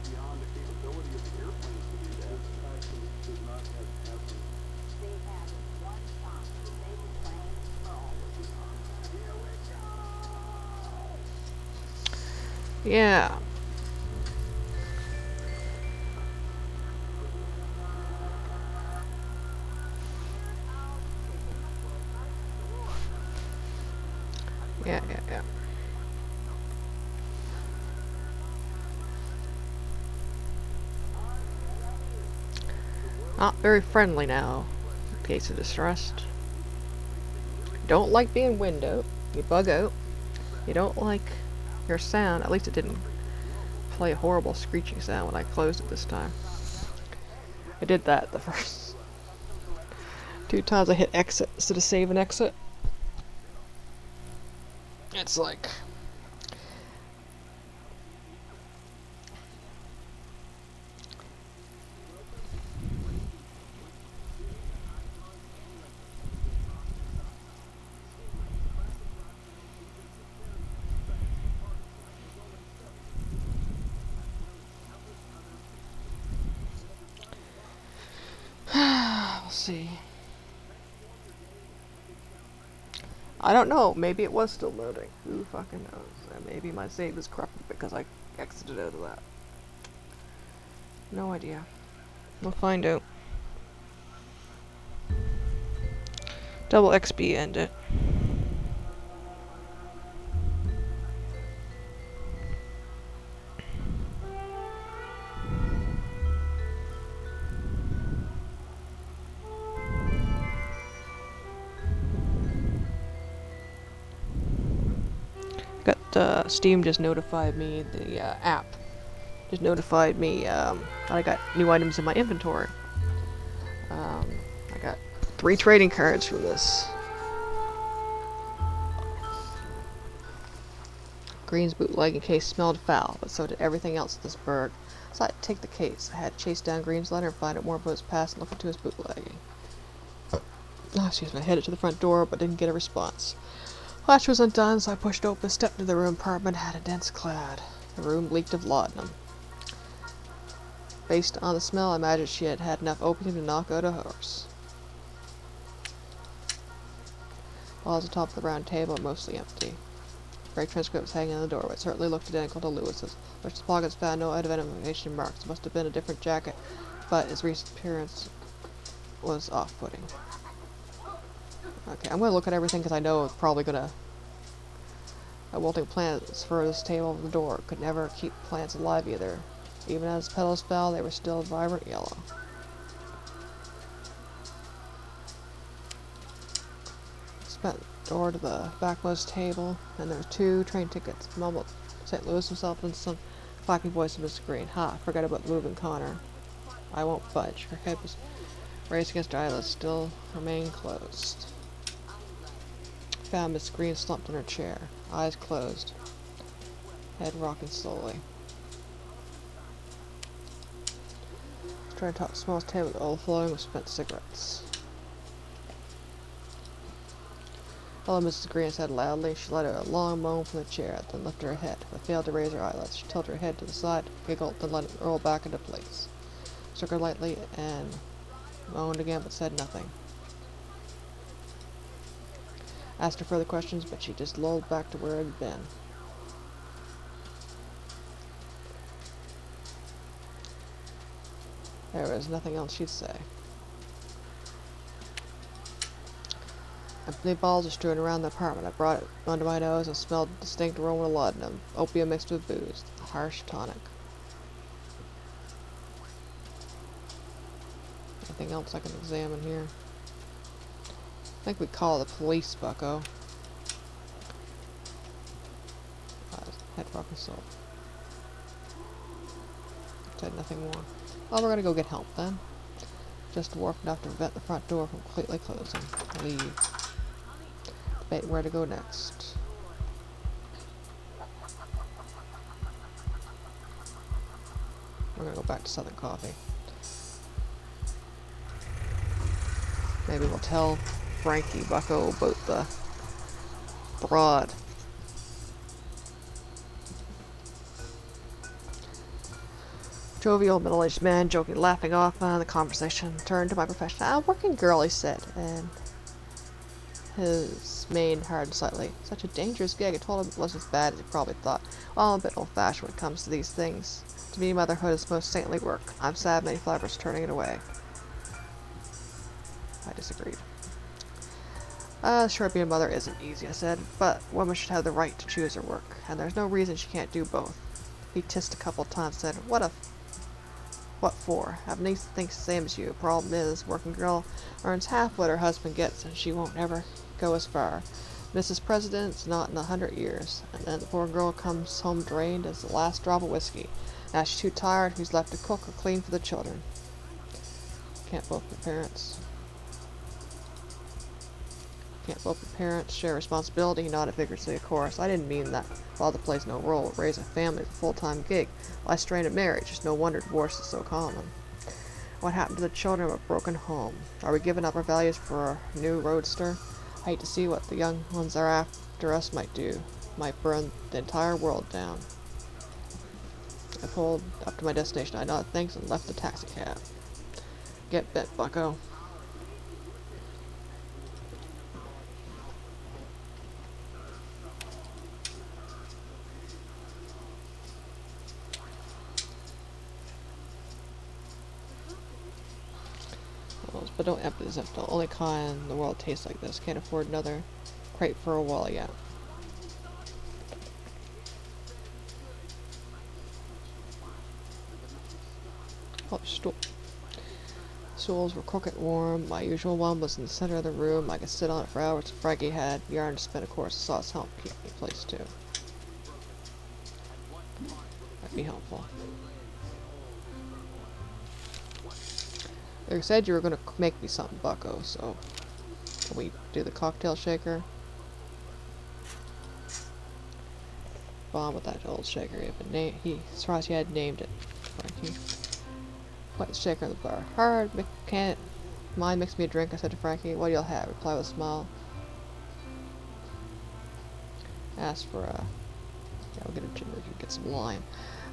Beyond the capability of the airplanes to do that. This actually does not have happened. They have one shot to save the plane for all of you. Here we go! Yeah. Yeah. Not very friendly now. Case of Distrust. Don't like being windowed. You bug out. You don't like your sound. At least it didn't play a horrible screeching sound when I closed it this time. I did that the first 2 times I hit exit instead of save and exit. It's like... We'll see. I don't know. Maybe it was still loading. Who fucking knows? And maybe my save is corrupted because I exited out of that. No idea. We'll find out. Double XP end it. Got Steam just notified me, the app just notified me that I got new items in my inventory. I got 3 trading cards from this. Green's bootlegging case smelled foul, but so did everything else at this burg. So I had to take the case. I had to chase down Green's letter and find out more about his past and look into his bootlegging. Oh, excuse me, I headed to the front door, but didn't get a response. Latch was undone, so I pushed open, stepped into the room. Apartment had a dense cloud. The room leaked of laudanum. Based on the smell, I imagined she had had enough opium to knock out a horse. Walls atop the round table are mostly empty. Break transcript was hanging in the doorway. It certainly looked identical to Lewis's, which the pockets found no identification marks. It must have been a different jacket, but his recent appearance was off-putting. Okay, I'm gonna look at everything because I know it's probably gonna. Wilting plants for this table over the door could never keep plants alive either. Even as petals fell, they were still vibrant yellow. Spent the door to the backmost table, and there were 2 train tickets. Mumbled St. Louis himself and some clacking voice of Mr. Green. Ha, forgot about moving Connor. I won't budge. Her head was raised against her eyelids, still remained closed. Found Miss Green slumped in her chair, eyes closed, head rocking slowly. Trying to talk the smallest table overflowing with spent cigarettes. Hello, Mrs. Green said loudly. She let out a long moan from the chair, then lifted her head, but failed to raise her eyelids. She tilted her head to the side, giggled, then let it roll back into place. Shook her lightly and moaned again, but said nothing. Asked her further questions, but she just lulled back to where it had been. There was nothing else she'd say. Empty balls were strewn around the apartment. I brought it under my nose and smelled the distinct aroma of laudanum, opium mixed with booze, a harsh tonic. Anything else I can examine here? I think we call the police, bucko. Head rocking salt. Said nothing more. Well, we're gonna go get help then. Just dwarfed enough to prevent the front door from completely closing. Leave. Debate where to go next. We're gonna go back to Southern Coffee. Maybe we'll tell Frankie Bucko about the broad. Jovial middle-aged man, joking, laughing off the conversation, turned to my profession. A working girl, he said, and his mane hardened slightly. Such a dangerous gig. I told him it wasn't as bad as he probably thought. Well, I'm a bit old-fashioned when it comes to these things. To me, motherhood is most saintly work. I'm sad many flappers turning it away. I disagreed. Sure, being a mother isn't easy, I said, but women should have the right to choose her work, and there's no reason she can't do both. He tissed a couple of times, said, What for? Have niece thinks the same as you. Problem is, working girl earns half what her husband gets, and she won't ever go as far. Mrs. President's not in 100 years, and then the poor girl comes home drained as the last drop of whiskey. Now she's too tired, who's left to cook or clean for the children? Can't both be parents. Can't both the parents share responsibility? He nodded vigorously, of course. I didn't mean that. Father plays no role. Raise a family is a full-time gig. Why strain at marriage? It's no wonder divorce is so common. What happened to the children of a broken home? Are we giving up our values for a new roadster? I hate to see what the young ones are after us might do. Might burn the entire world down. I pulled up to my destination. I nodded thanks and left the taxicab. Get bent, bucko. Samples, but don't empty the sample. Only kind in the world tastes like this. Can't afford another crate for a while yet. Oh, stool. Stools were crooked warm. My usual one was in the center of the room. I could sit on it for hours. Frankie had yarn to spin, of course. The sauce helped keep me placed too. Might be helpful. You said you were gonna make me something, Bucko, so can we do the cocktail shaker? Bomb with that old shaker. He surprised he had named it. Frankie. Quite the shaker in the bar. Hard, can't. Mine makes me a drink, I said to Frankie. What do y'all have? Reply with a smile. Asked for a. Yeah, we'll get a gin ricky, get some lime.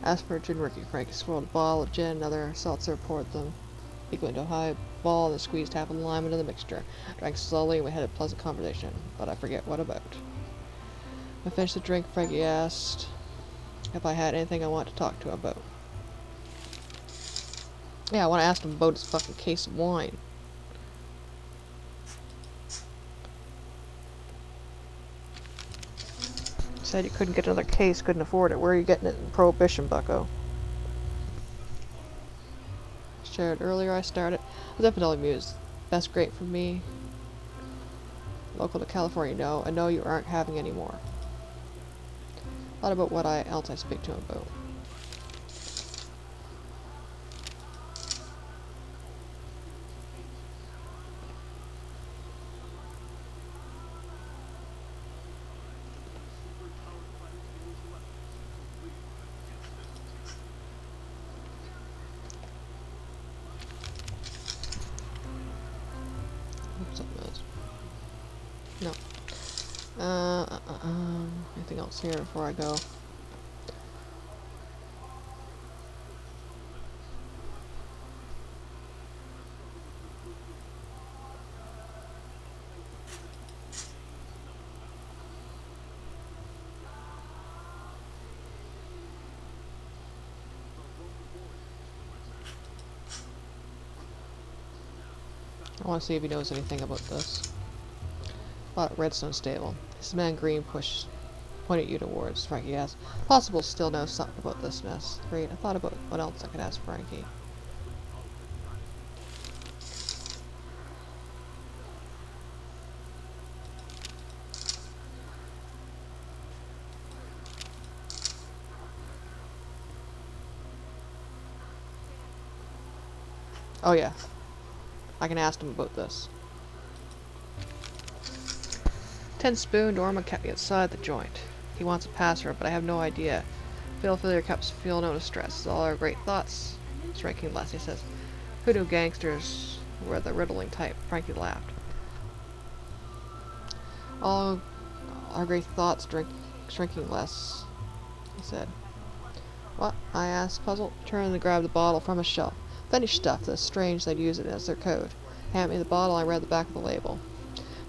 Asked for a gin ricky. Frankie swirled a bottle of gin, another seltzer, poured them equal into a high ball, and then squeezed half a lime into the mixture. Drank slowly, and we had a pleasant conversation, but I forget what about. I finished the drink. Frankie asked if I had anything I wanted to talk to him about. Yeah, I want to ask him about his fucking case of wine. Said you couldn't get another case, couldn't afford it. Where are you getting it in Prohibition, Bucko? Shared earlier, I started. I was definitely amused. Best great for me. Local to California, no. I know you aren't having any more. Thought about what else I speak to him about. No. Anything else here before I go? I want to see if he knows anything about this. About Redstone Stable. This man Green pointed you towards, Frankie asked. Possible still knows something about this mess. Great, I thought about what else I could ask Frankie. Oh yeah. I can ask him about this. Tin Spoon, Norma kept me outside the joint. He wants a password, but I have no idea. Fill your cups, feel no distress. It's all our great thoughts. Striking less, he says. Who knew gangsters were the riddling type? Frankie laughed. All our great thoughts, shrinking less, he said. What? I asked, puzzled. Turned and grabbed the bottle from a shelf. Finnish stuff, that's strange they'd use it as their code. Handed me the bottle, I read the back of the label.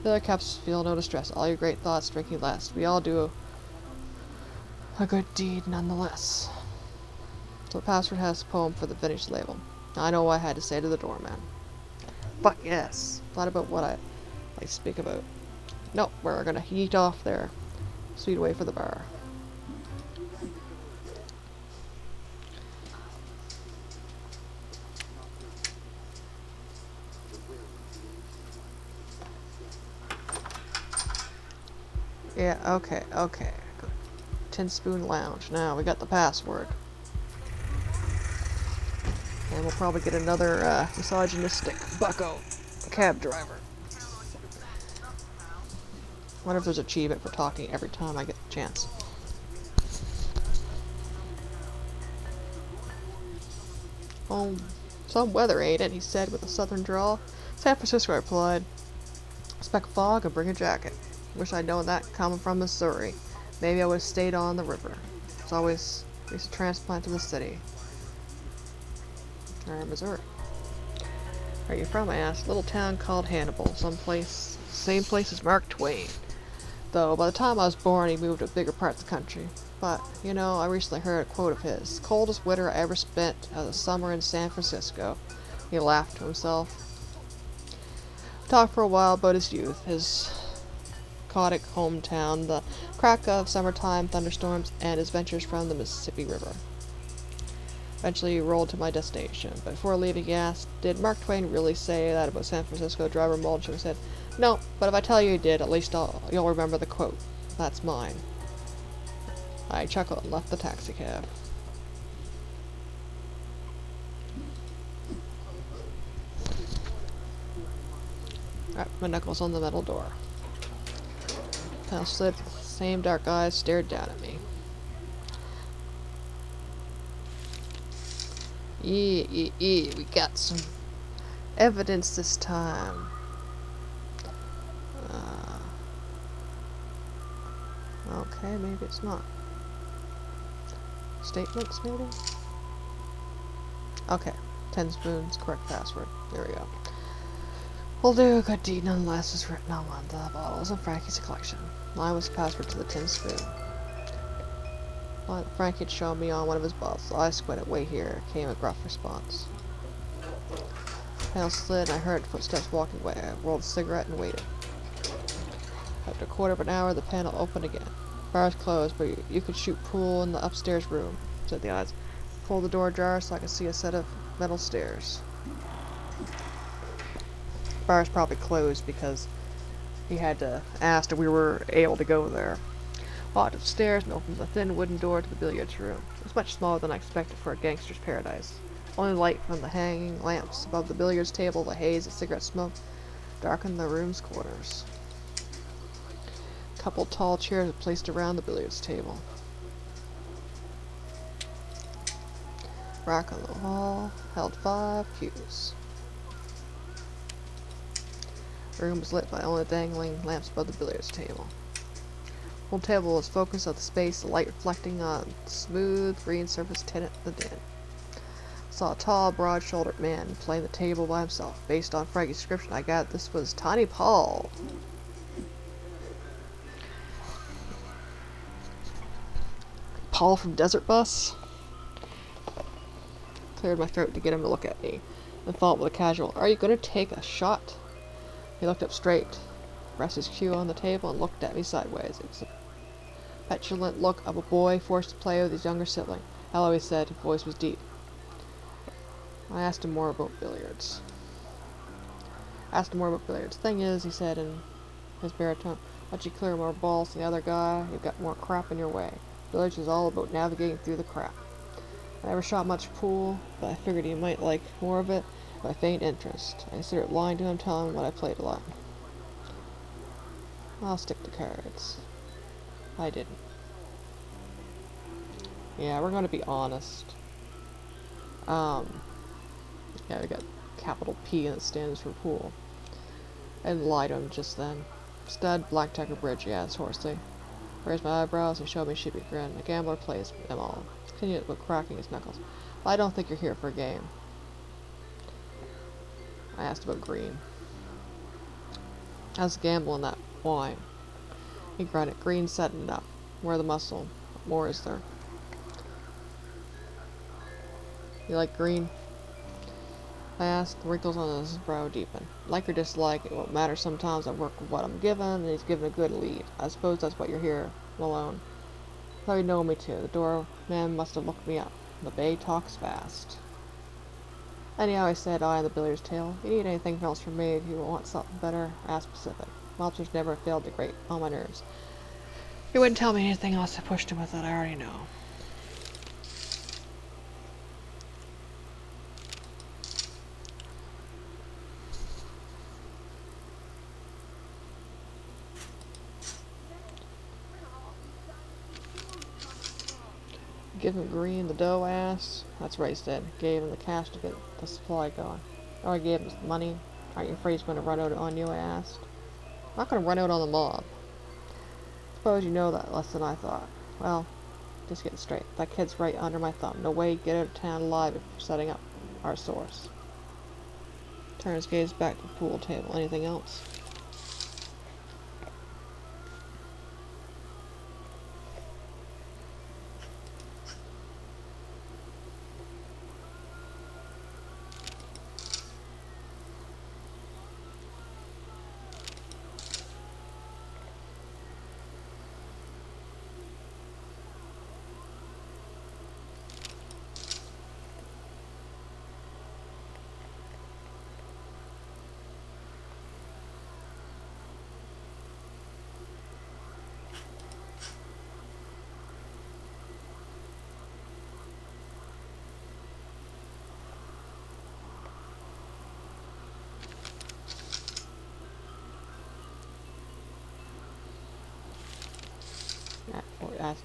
The other cups, feel no distress. All your great thoughts, drinking less. We all do a good deed nonetheless. So the password has a poem for the finished label. I know what I had to say to the doorman. Fuck yes. Thought about what I like to speak about. Nope, we're gonna yeet off there. Speed away for the bar. Yeah, okay. Tin Spoon Lounge. Now, we got the password. And we'll probably get another, misogynistic bucko cab driver. Wonder if there's an achievement for talking every time I get the chance. Oh, some weather, ain't it? He said with a southern drawl. San Francisco, I replied. Speck of fog and bring a jacket. Wish I'd known that coming from Missouri. Maybe I would have stayed on the river. It's always a transplant to the city. Or Missouri. Where are you from? I asked. Little town called Hannibal. Same place as Mark Twain. Though by the time I was born, he moved to bigger parts of the country. But, you know, I recently heard a quote of his. Coldest winter I ever spent as a summer in San Francisco. He laughed to himself. talked for a while about his youth, his aquatic hometown, the crack of summertime thunderstorms, and his ventures from the Mississippi River. Eventually rolled to my destination, but before leaving he asked, "Did Mark Twain really say that about San Francisco?" Driver Mulch said, "No, but if I tell you he did, at least you'll remember the quote. That's mine." I chuckled and left the taxicab. Wrapped my knuckles on the metal door. Panel slid, same dark eyes stared down at me. We got some evidence this time. Okay, maybe it's not. Statements, maybe? Okay, 10 spoons, correct password. There we go. Will do a good deed nonetheless was written on one of the bottles of Frankie's collection. Mine was the password to the tin spoon. Well, Frankie had shown me on one of his bottles. I squinted. "Wait here," came a gruff response. The panel slid and I heard footsteps walking away. I rolled a cigarette and waited. After a quarter of an hour, the panel opened again. "Bar's closed, but you could shoot pool in the upstairs room," said the eyes. Pulled the door ajar so I could see a set of metal stairs. Bar's probably closed because he had to ask if we were able to go there. Walked upstairs and opened the thin wooden door to the billiards room. It was much smaller than I expected for a gangster's paradise. Only light from the hanging lamps above the billiards table, the haze of cigarette smoke, darkened the room's corners. A couple tall chairs were placed around the billiards table. Rack on the wall held 5 cues. The room was lit by only dangling lamps above the billiards table. The whole table was focused on the space, the light reflecting on the smooth green surface tinted the din. I saw a tall, broad-shouldered man playing the table by himself. Based on Frankie's description, I gathered this was Tiny Paul. Paul from Desert Bus? Cleared my throat to get him to look at me, and followed with a casual, "Are you going to take a shot?" He looked up straight, rested his cue on the table, and looked at me sideways. It was a petulant look of a boy forced to play with his younger sibling. "Hello," he said. His voice was deep. I asked him more about billiards. "Thing is," he said in his baritone, "once you clear more balls than the other guy, you've got more crap in your way. Billiards is all about navigating through the crap. I never shot much pool, but I figured he might like more of it if I feigned interest. I considered lying to him, telling him what I played a lot. I'll stick to cards." I didn't. Yeah, we're gonna be honest. Yeah, we got capital P and it stands for pool. I didn't lie to him just then. "Stud, black checker bridge," he asked hoarsely. Raised my eyebrows and showed me a sheepy grin. "A gambler plays them all." Continued with cracking his knuckles. "Well, I don't think you're here for a game." I asked about green. "How's the gamble in that wine?" He grunted. "Green setting it up. Where the muscle? What more is there?" "You like green?" I asked. The wrinkles on his brow deepened. "Like or dislike, it won't matter sometimes. I work with what I'm given, and he's given a good lead. I suppose that's what you're here, Malone. Thought you'd know me too. The doorman must have looked me up. The bay talks fast." "Anyhow," I said, eyeing the billiards table, "you need anything else from me if you want something better, ask specific. Mobsters never failed to grate on my nerves. He wouldn't tell me anything else I pushed him with that I already know." "Give him green the dough," I asked. "That's right," he said. "Gave him the cash to get the supply going." "Or I gave him the money. Aren't you afraid he's going to run out on you?" I asked. "I'm not going to run out on the mob." "Suppose you know that less than I thought." "Well, just get it straight. That kid's right under my thumb. No way he'd get out of town alive if we're setting up our source." Turned his gaze back to the pool table. "Anything else?"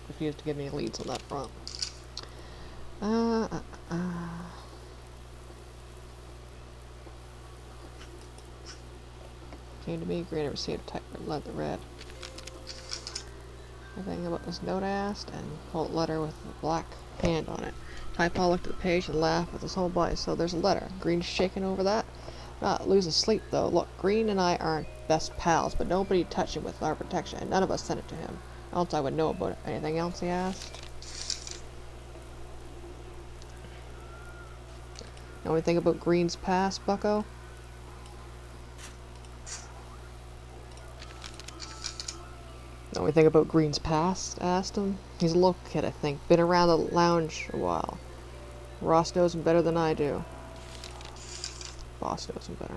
refused to give me leads on that front. Uh, uh, uh. Came to me, green, I received a type led the red. Everything about this note I asked, and pulled a letter with a black hand on it. Typo looked at the page and laughed with his whole body. So there's a letter. Green's shaking over that. Not losing sleep though. Look, Green and I aren't best pals, but nobody touched him with our protection, and none of us sent it to him. Else I would know about it. Anything else? He asked. Know anything about Green's past, Bucko? Know anything about Green's past? Asked him. He's a local kid, I think. Been around the lounge a while. Ross knows him better than I do. Boss knows him better.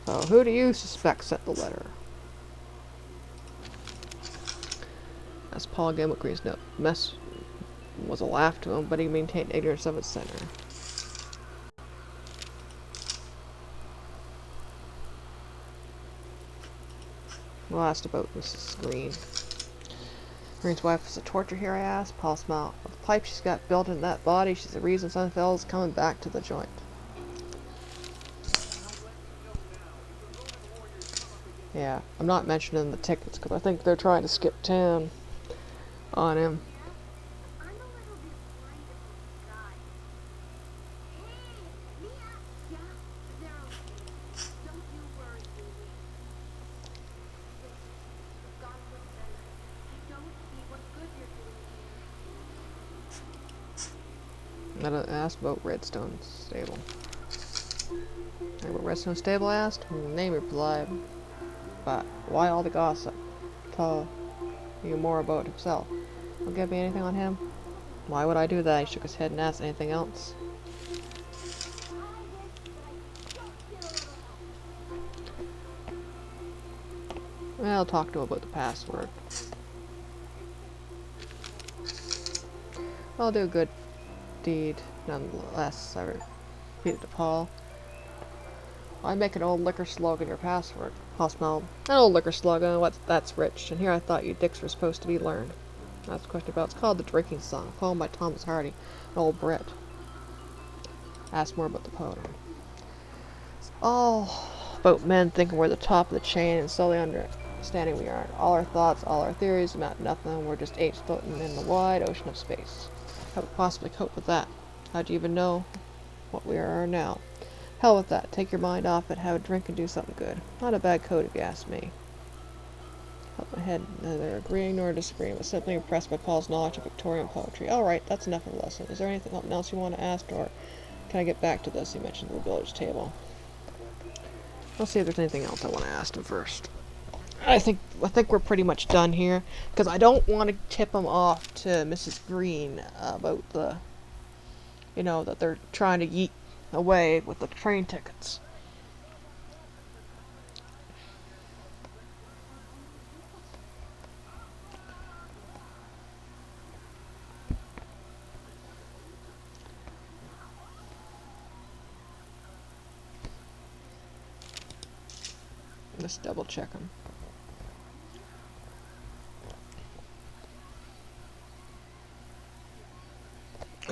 So, who do you suspect sent the letter? Asked Paul again what Green's note. Mess was a laugh to him, but he maintained ignorance of its center. Well, I asked about Mrs. Green. Green's wife was a torture here, I asked. Paul smiled. With the pipe she's got built into that body, she's the reason some fella's coming back to the joint. Yeah, I'm not mentioning the tickets, because I think they're trying to skip town on him. I'm a little bit worried about the guy. Hey, Mia! Yeah, they're okay. Don't you worry, baby. God was better. You don't see what good you're doing here. I asked about Redstone Stable. About Redstone Stable, I asked? Name replied. But why all the gossip? Tell you more about himself. Don't give me anything on him. Why would I do that? He shook his head and asked anything else. Well, I'll talk to him about the password. I'll do a good deed, nonetheless, I repeated to Paul. I make an old liquor slogan your password. Paul smiled. An old liquor slogan? That's rich. And here I thought you dicks were supposed to be learned. That's the question about. It's called The Drinking Song, a poem by Thomas Hardy, an old Brit. Ask more about the poem. It's all about men thinking we're the top of the chain and slowly understanding we aren't. All our thoughts, all our theories amount to nothing. We're just apes floating in the wide ocean of space. How would we possibly cope with that? How do you even know what we are now? Hell with that. Take your mind off it, have a drink, and do something good. Not a bad code if you ask me. Held my head, neither agreeing nor disagreeing, but simply impressed by Paul's knowledge of Victorian poetry. Alright, that's enough of a lesson. Is there anything else you want to ask, or can I get back to this? He mentioned the village table. Let's see if there's anything else I want to ask him first. I think we're pretty much done here, because I don't want to tip him off to Mrs. Green about the, that they're trying to yeet away with the train tickets. Let's double check them.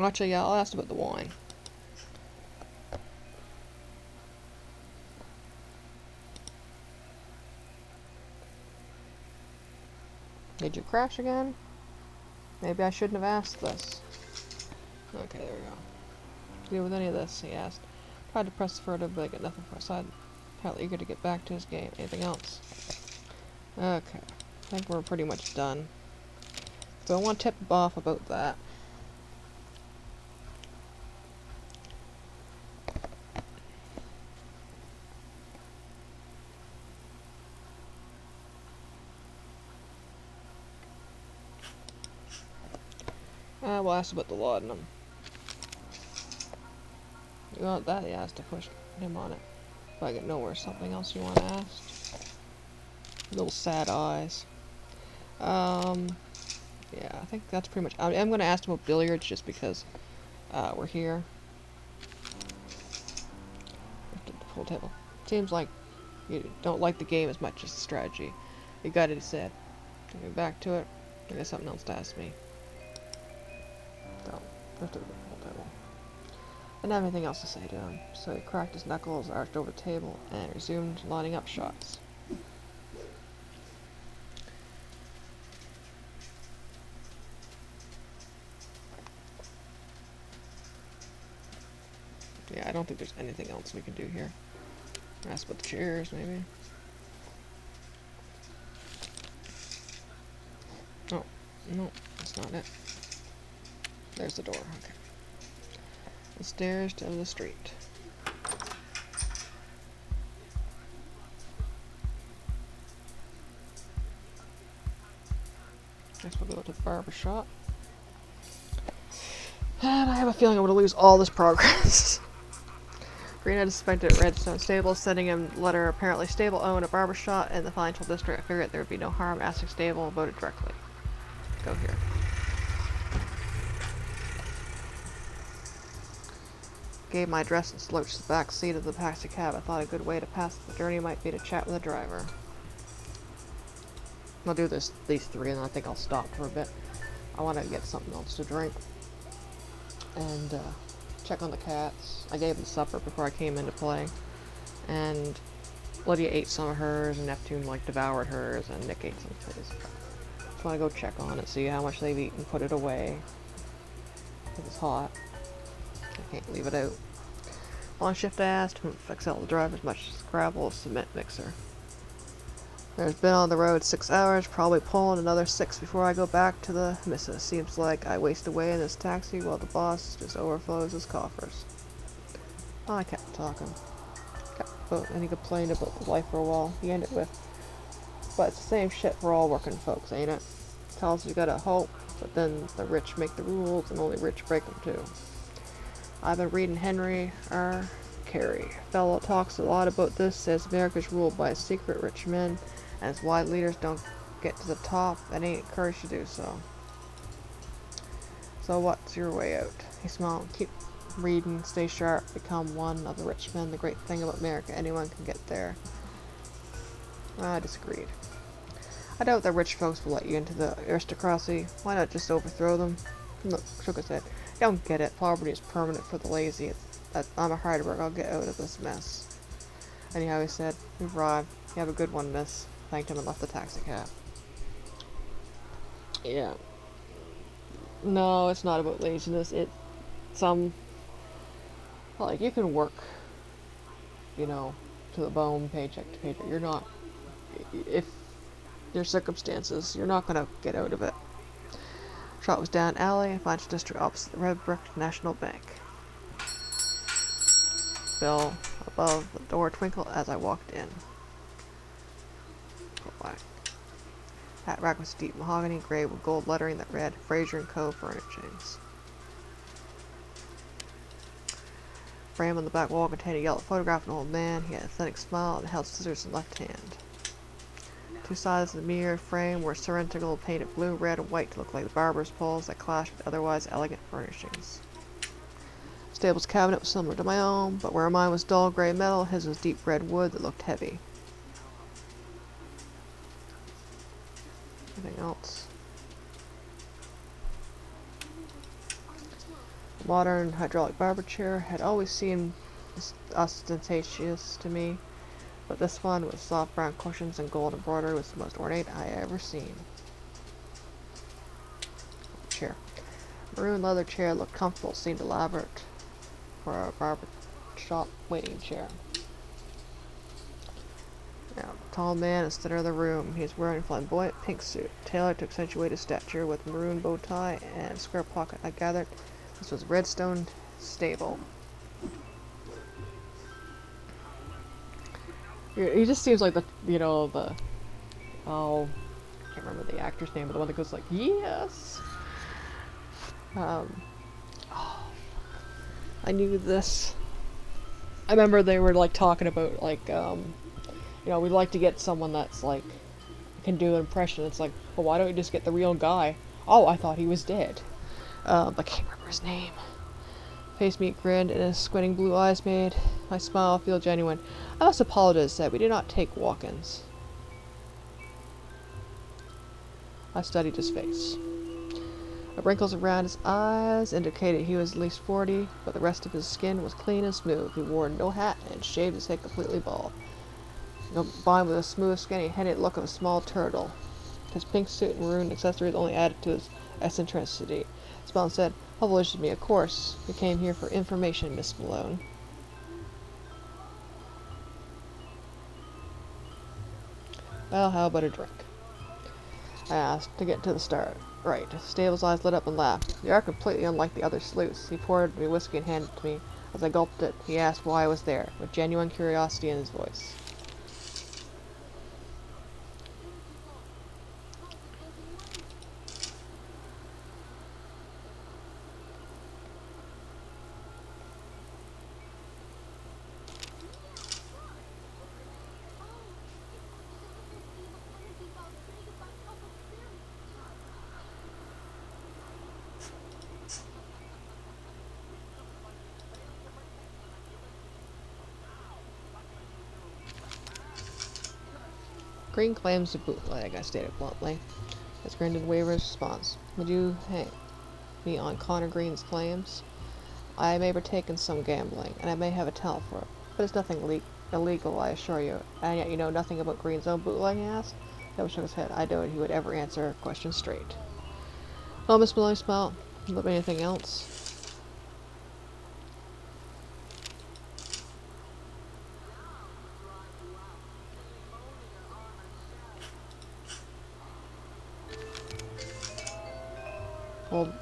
Actually, yeah, I'll ask about the wine. Did you crash again? Maybe I shouldn't have asked this. Okay, there we go. Deal with any of this, he asked. Tried to press further, but I got nothing for his side. Apparently eager to get back to his game. Anything else? Okay. I think we're pretty much done. So I want to tip off about that. We'll ask about the laudanum. You want that? He asked to push him on it. If I get nowhere, something else you want to ask? Little sad eyes. Yeah, I think that's pretty much. I'm going to ask him about billiards just because we're here. The pool table. Seems like You don't like the game as much as the strategy. You got it, he said. Get back to it. I got something else to ask me. So, that's a whole table. Didn't have anything else to say to him, so he cracked his knuckles, arched over the table, and resumed lining up shots. Yeah, I don't think there's anything else we can do here. Ask about the chairs, maybe. Oh, no, that's not it. There's the door, okay. The stairs to the street. Next we'll go to the barber shop. And I have a feeling I'm going to lose all this progress. Green had suspected at Redstone Stable, sending him a letter apparently Stable owned a barber shop in the financial district. I figured there would be no harm asking Stable about it directly. Go here. Gave my address and slouched to the back seat of the taxi cab. I thought a good way to pass the journey might be to chat with the driver. I'll do these three and then I think I'll stop for a bit. I want to get something else to drink. And check on the cats. I gave them supper before I came in to play. And Lydia ate some of hers and Neptune like devoured hers and Nick ate some of his. Just want to go check on it, see how much they've eaten, put it away. Because it's hot. I can't leave it out. On shift I asked him if Excel the drive as much as gravel cement mixer. There's been on the road 6 hours, probably pulling another 6 before I go back to the missus. Seems like I waste away in this taxi while the boss just overflows his coffers. Oh, I kept talking. And he complained about the life for a while. He ended with, but it's the same shit for all working folks, ain't it? Tells you gotta hope, but then the rich make the rules and only rich break them too. I've been reading Henry R. Carey. Fellow talks a lot about this, says America's ruled by secret rich men, and as why leaders don't get to the top and ain't encouraged to do so. So what's your way out? He smiled. Keep reading, stay sharp, become one of the rich men. The great thing about America, anyone can get there. I disagreed. I doubt that rich folks will let you into the aristocracy. Why not just overthrow them? Look, shook his head. You don't get it. Poverty is permanent for the lazy. I'm a hard worker. I'll get out of this mess. Anyhow, he said, we've arrived. You have a good one, miss. Thanked him and left the taxi cab. Yeah. No, it's not about laziness. Like, you can work, you know, to the bone, paycheck to paycheck. You're not, if your circumstances, you're not gonna get out of it. Shot was down alley, financial district opposite the Red Brick National Bank. Bell above the door twinkled as I walked in. Hat rack was deep mahogany gray with gold lettering that read Fraser & Co. Furnishings. Frame on the back wall contained a yellow photograph of an old man. He had a athletic smile and held scissors in left hand. Two sides of the mirror frame were cylindrical, painted blue, red, and white to look like the barber's poles that clashed with otherwise elegant furnishings. Stable's cabinet was similar to my own, but where mine was dull gray metal, his was deep red wood that looked heavy. Anything else? The modern hydraulic barber chair had always seemed ostentatious to me, but this one with soft brown cushions and gold embroidery was the most ornate I ever seen. Chair. Maroon leather chair looked comfortable, seemed elaborate for a barber shop waiting chair. Now, tall man in the center of the room. He is wearing a flamboyant pink suit, tailored to accentuate his stature with maroon bow tie and square pocket. I gathered this was Redstone Stable. He just seems like the, you know, the, oh, I can't remember the actor's name, but the one that goes like, yes! Oh, I knew this. I remember they were like talking about like, you know, we'd like to get someone that's like, can do an impression. It's like, well, why don't you just get the real guy? Oh, I thought he was dead. I can't remember his name. Face meat grinned, and his squinting blue eyes made my smile feel genuine. I must apologize, said. We do not take walk-ins. I studied his face. The wrinkles around his eyes indicated he was at least 40, but the rest of his skin was clean and smooth. He wore no hat and shaved his head completely bald, combined with a smooth, skinny headed look of a small turtle. His pink suit and maroon accessories only added to his eccentricity. Spellman said, "How foolish of me, of course. We came here for information, Miss Malone." Well, how about a drink? I asked, to get to the start. Right. Stable's eyes lit up and laughed. You are completely unlike the other sleuths. He poured me whiskey and handed it to me. As I gulped it, he asked why I was there, with genuine curiosity in his voice. Green claims to bootleg, I stated bluntly. As Green did waiver his response. Would you hang me on Connor Green's claims? I may partake in some gambling, and I may have a talent for it, but it's nothing illegal, I assure you. And yet you know nothing about Green's own bootleg, he asked. Devil shook his head. I doubted he would ever answer a question straight. Oh, Miss Maloney smiled. Look at anything else? Old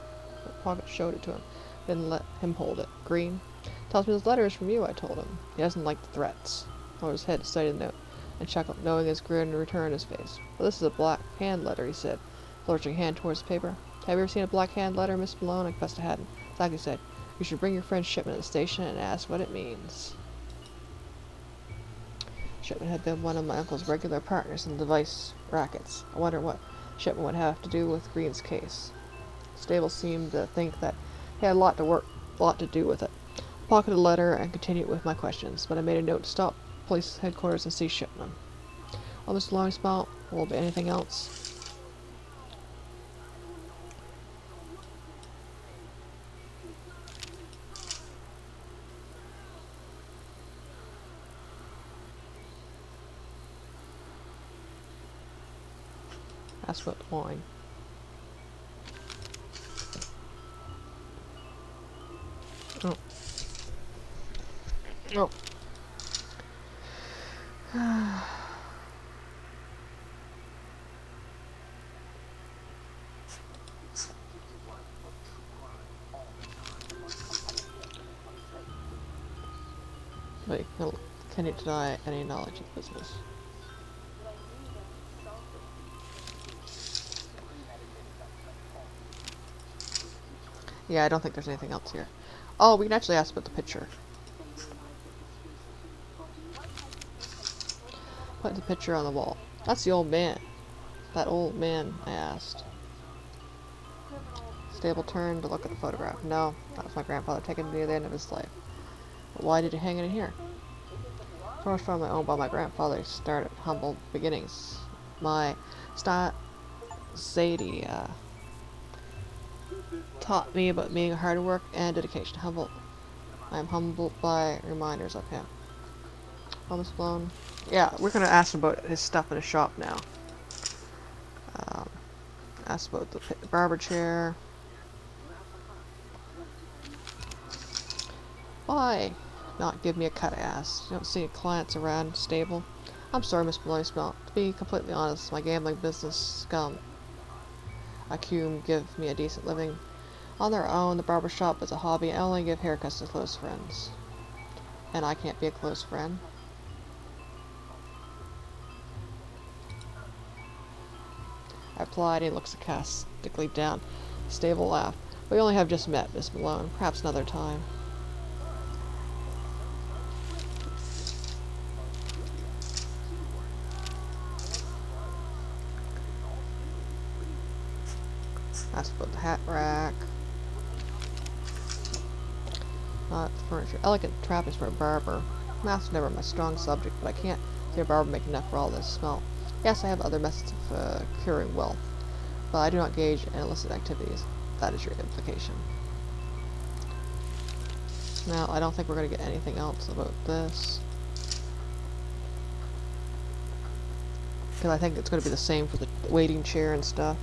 Pocket showed it to him. Didn't let him hold it. Green tells me this letter is from you, I told him. He doesn't like the threats. Lowered his head to study the note, and chuckled, knowing his grin would return his face. Well, this is a black hand letter, he said, flourishing a hand towards the paper. Have you ever seen a black hand letter, Miss Malone? I confessed I hadn't. Zachary said, you should bring your friend Shipman to the station and ask what it means. Shipman had been one of my uncle's regular partners in the device rackets. I wonder what Shipman would have to do with Green's case. Stable seemed to think that he had a lot to do with it. I pocketed the letter and continued with my questions, but I made a note to stop police headquarters and see Shipman. Oh, Mr. Long smiled. Will there be anything else? Asked about the wine. Oh. Oh. Wait, no, can you deny any knowledge of business? Yeah, I don't think there's anything else here. Oh, we can actually ask about the picture. Put the picture on the wall. That's the old man. That old man, I asked. Stable turned to look at the photograph. No, that was my grandfather taken near the end of his life. But why did you hang it in here? First family owned by my grandfather started humble beginnings. My Zadie taught me about being hard work and dedication. I am humbled by reminders of him. Almost blown. Yeah, we're gonna ask him about his stuff in his shop now. Ask about the barber chair. Why not give me a cut? I asked. You don't see clients around Stable. I'm sorry, Miss Maloney smiled. To be completely honest, my gambling business scum. Accum give me a decent living. On their own, the barber shop is a hobby. I only give haircuts to close friends. And I can't be a close friend. I replied, and he looked sarcastically down. Stable laughed. We only have just met, Miss Malone. Perhaps another time. Asked about the hat rack. Not furniture. Elegant trappings for a barber. Math's never my strong subject, but I can't see a barber make enough for all this smell. Yes, I have other methods of curing wealth, but I do not engage in illicit activities. That is your implication. Now, I don't think we're going to get anything else about this. Because I think it's going to be the same for the waiting chair and stuff.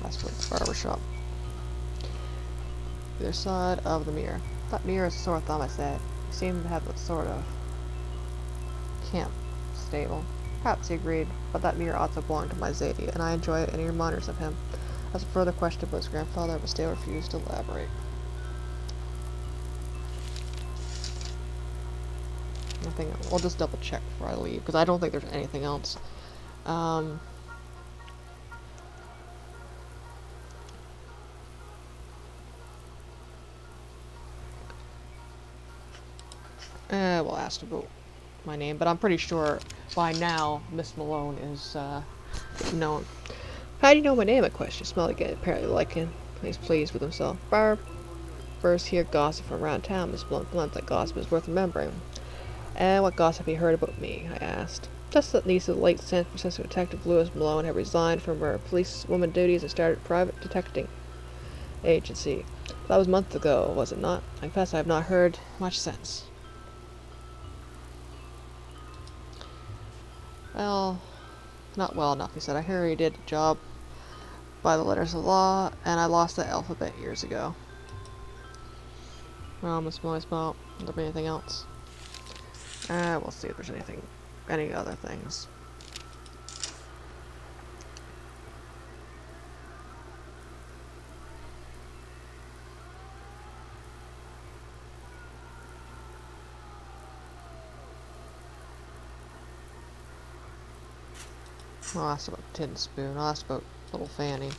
That's for the barber shop. Either side of the mirror. That mirror is a sore thumb, I said. You seem to have a sort of camp stable. Perhaps he agreed, but that mirror also belonged to my Zadie, and I enjoy any reminders of him. As a further question about his grandfather, but still refused to elaborate. Nothing. We'll just double check before I leave, because I don't think there's anything else. We'll ask about my name, but I'm pretty sure by now Miss Malone is known. How do you know my name? I questioned. Smell again, apparently liking. He's pleased with himself. Barb. First hear gossip from around town. Miss Malone blunt that gossip is worth remembering. And what gossip have you heard about me? I asked. Just that niece of the late San Francisco detective Louis Malone had resigned from her policewoman duties and started a private detecting agency. That was months ago, was it not? I confess I have not heard much since. Well, not well enough, he said. I hear he did a job by the letters of the law, and I lost the alphabet years ago. Well, Miss Malone smiled. Will there be anything else? We'll see if there's any other things. I'll ask about Tin Spoon. I'll ask about Little Fanny.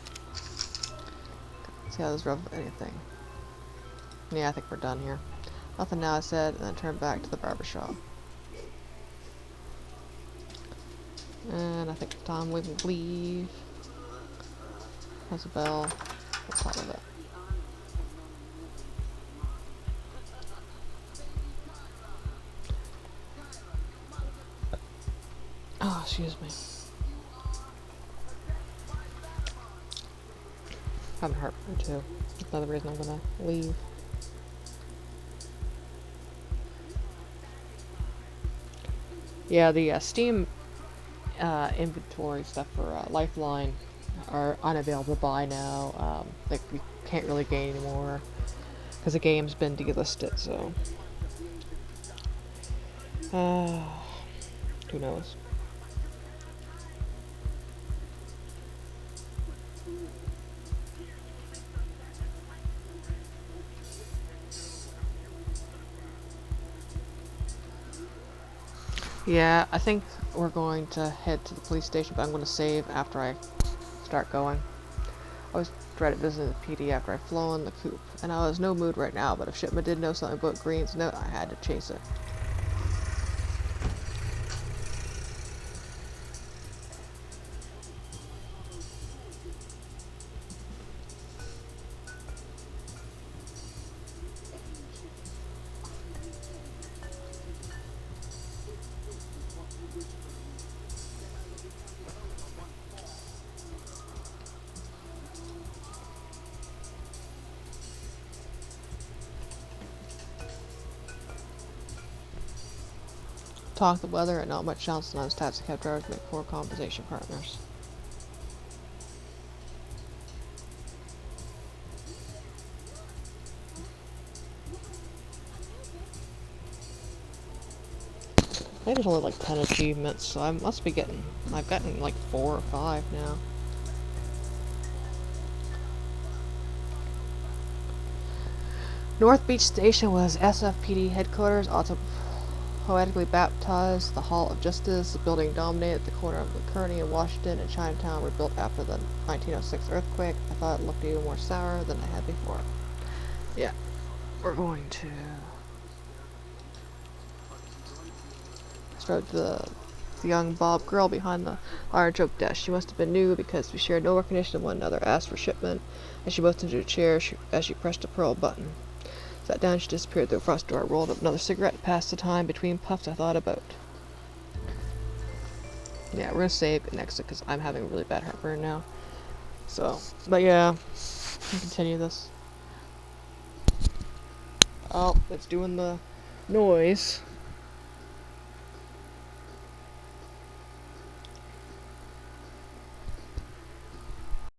See how those rub anything. Yeah, I think we're done here. Nothing now, I said, and then turned back to the barber shop. And I think Tom will leave. Has a bell. What's all of it? Oh, excuse me. I'm heartburn too. That's another reason I'm gonna leave. Yeah, the Steam inventory stuff for Lifeline are unavailable to buy now. Like, we can't really gain anymore because the game's been delisted, so who knows. Yeah, I think we're going to head to the police station, but I'm going to save after I start going. I always dreaded visiting the PD after I'd flown the coop, and I was no mood right now, but if Shipman did know something about Green's note, I had to chase it. Talk the weather and not much chance sometimes taxi cab drivers make poor conversation partners. I think there's only like 10 achievements, so I must be getting, I've gotten like 4 or 5 now. North Beach Station was SFPD headquarters, also poetically baptized the Hall of Justice. The building dominated the corner of the Kearny and Washington and Chinatown were built after the 1906 earthquake. I thought it looked even more sour than I had before. Yeah, we're going to start the young Bob girl behind the artichoke desk. She must have been new because we shared no recognition of one another. Asked for shipment, and she motioned to a chair as she pressed a pearl button. Sat down, she disappeared through the front door. I rolled up another cigarette and passed the time between puffs I thought about. Yeah, we're gonna save it next because I'm having really bad heartburn now. So, but yeah, we'll continue this. Oh, it's doing the noise.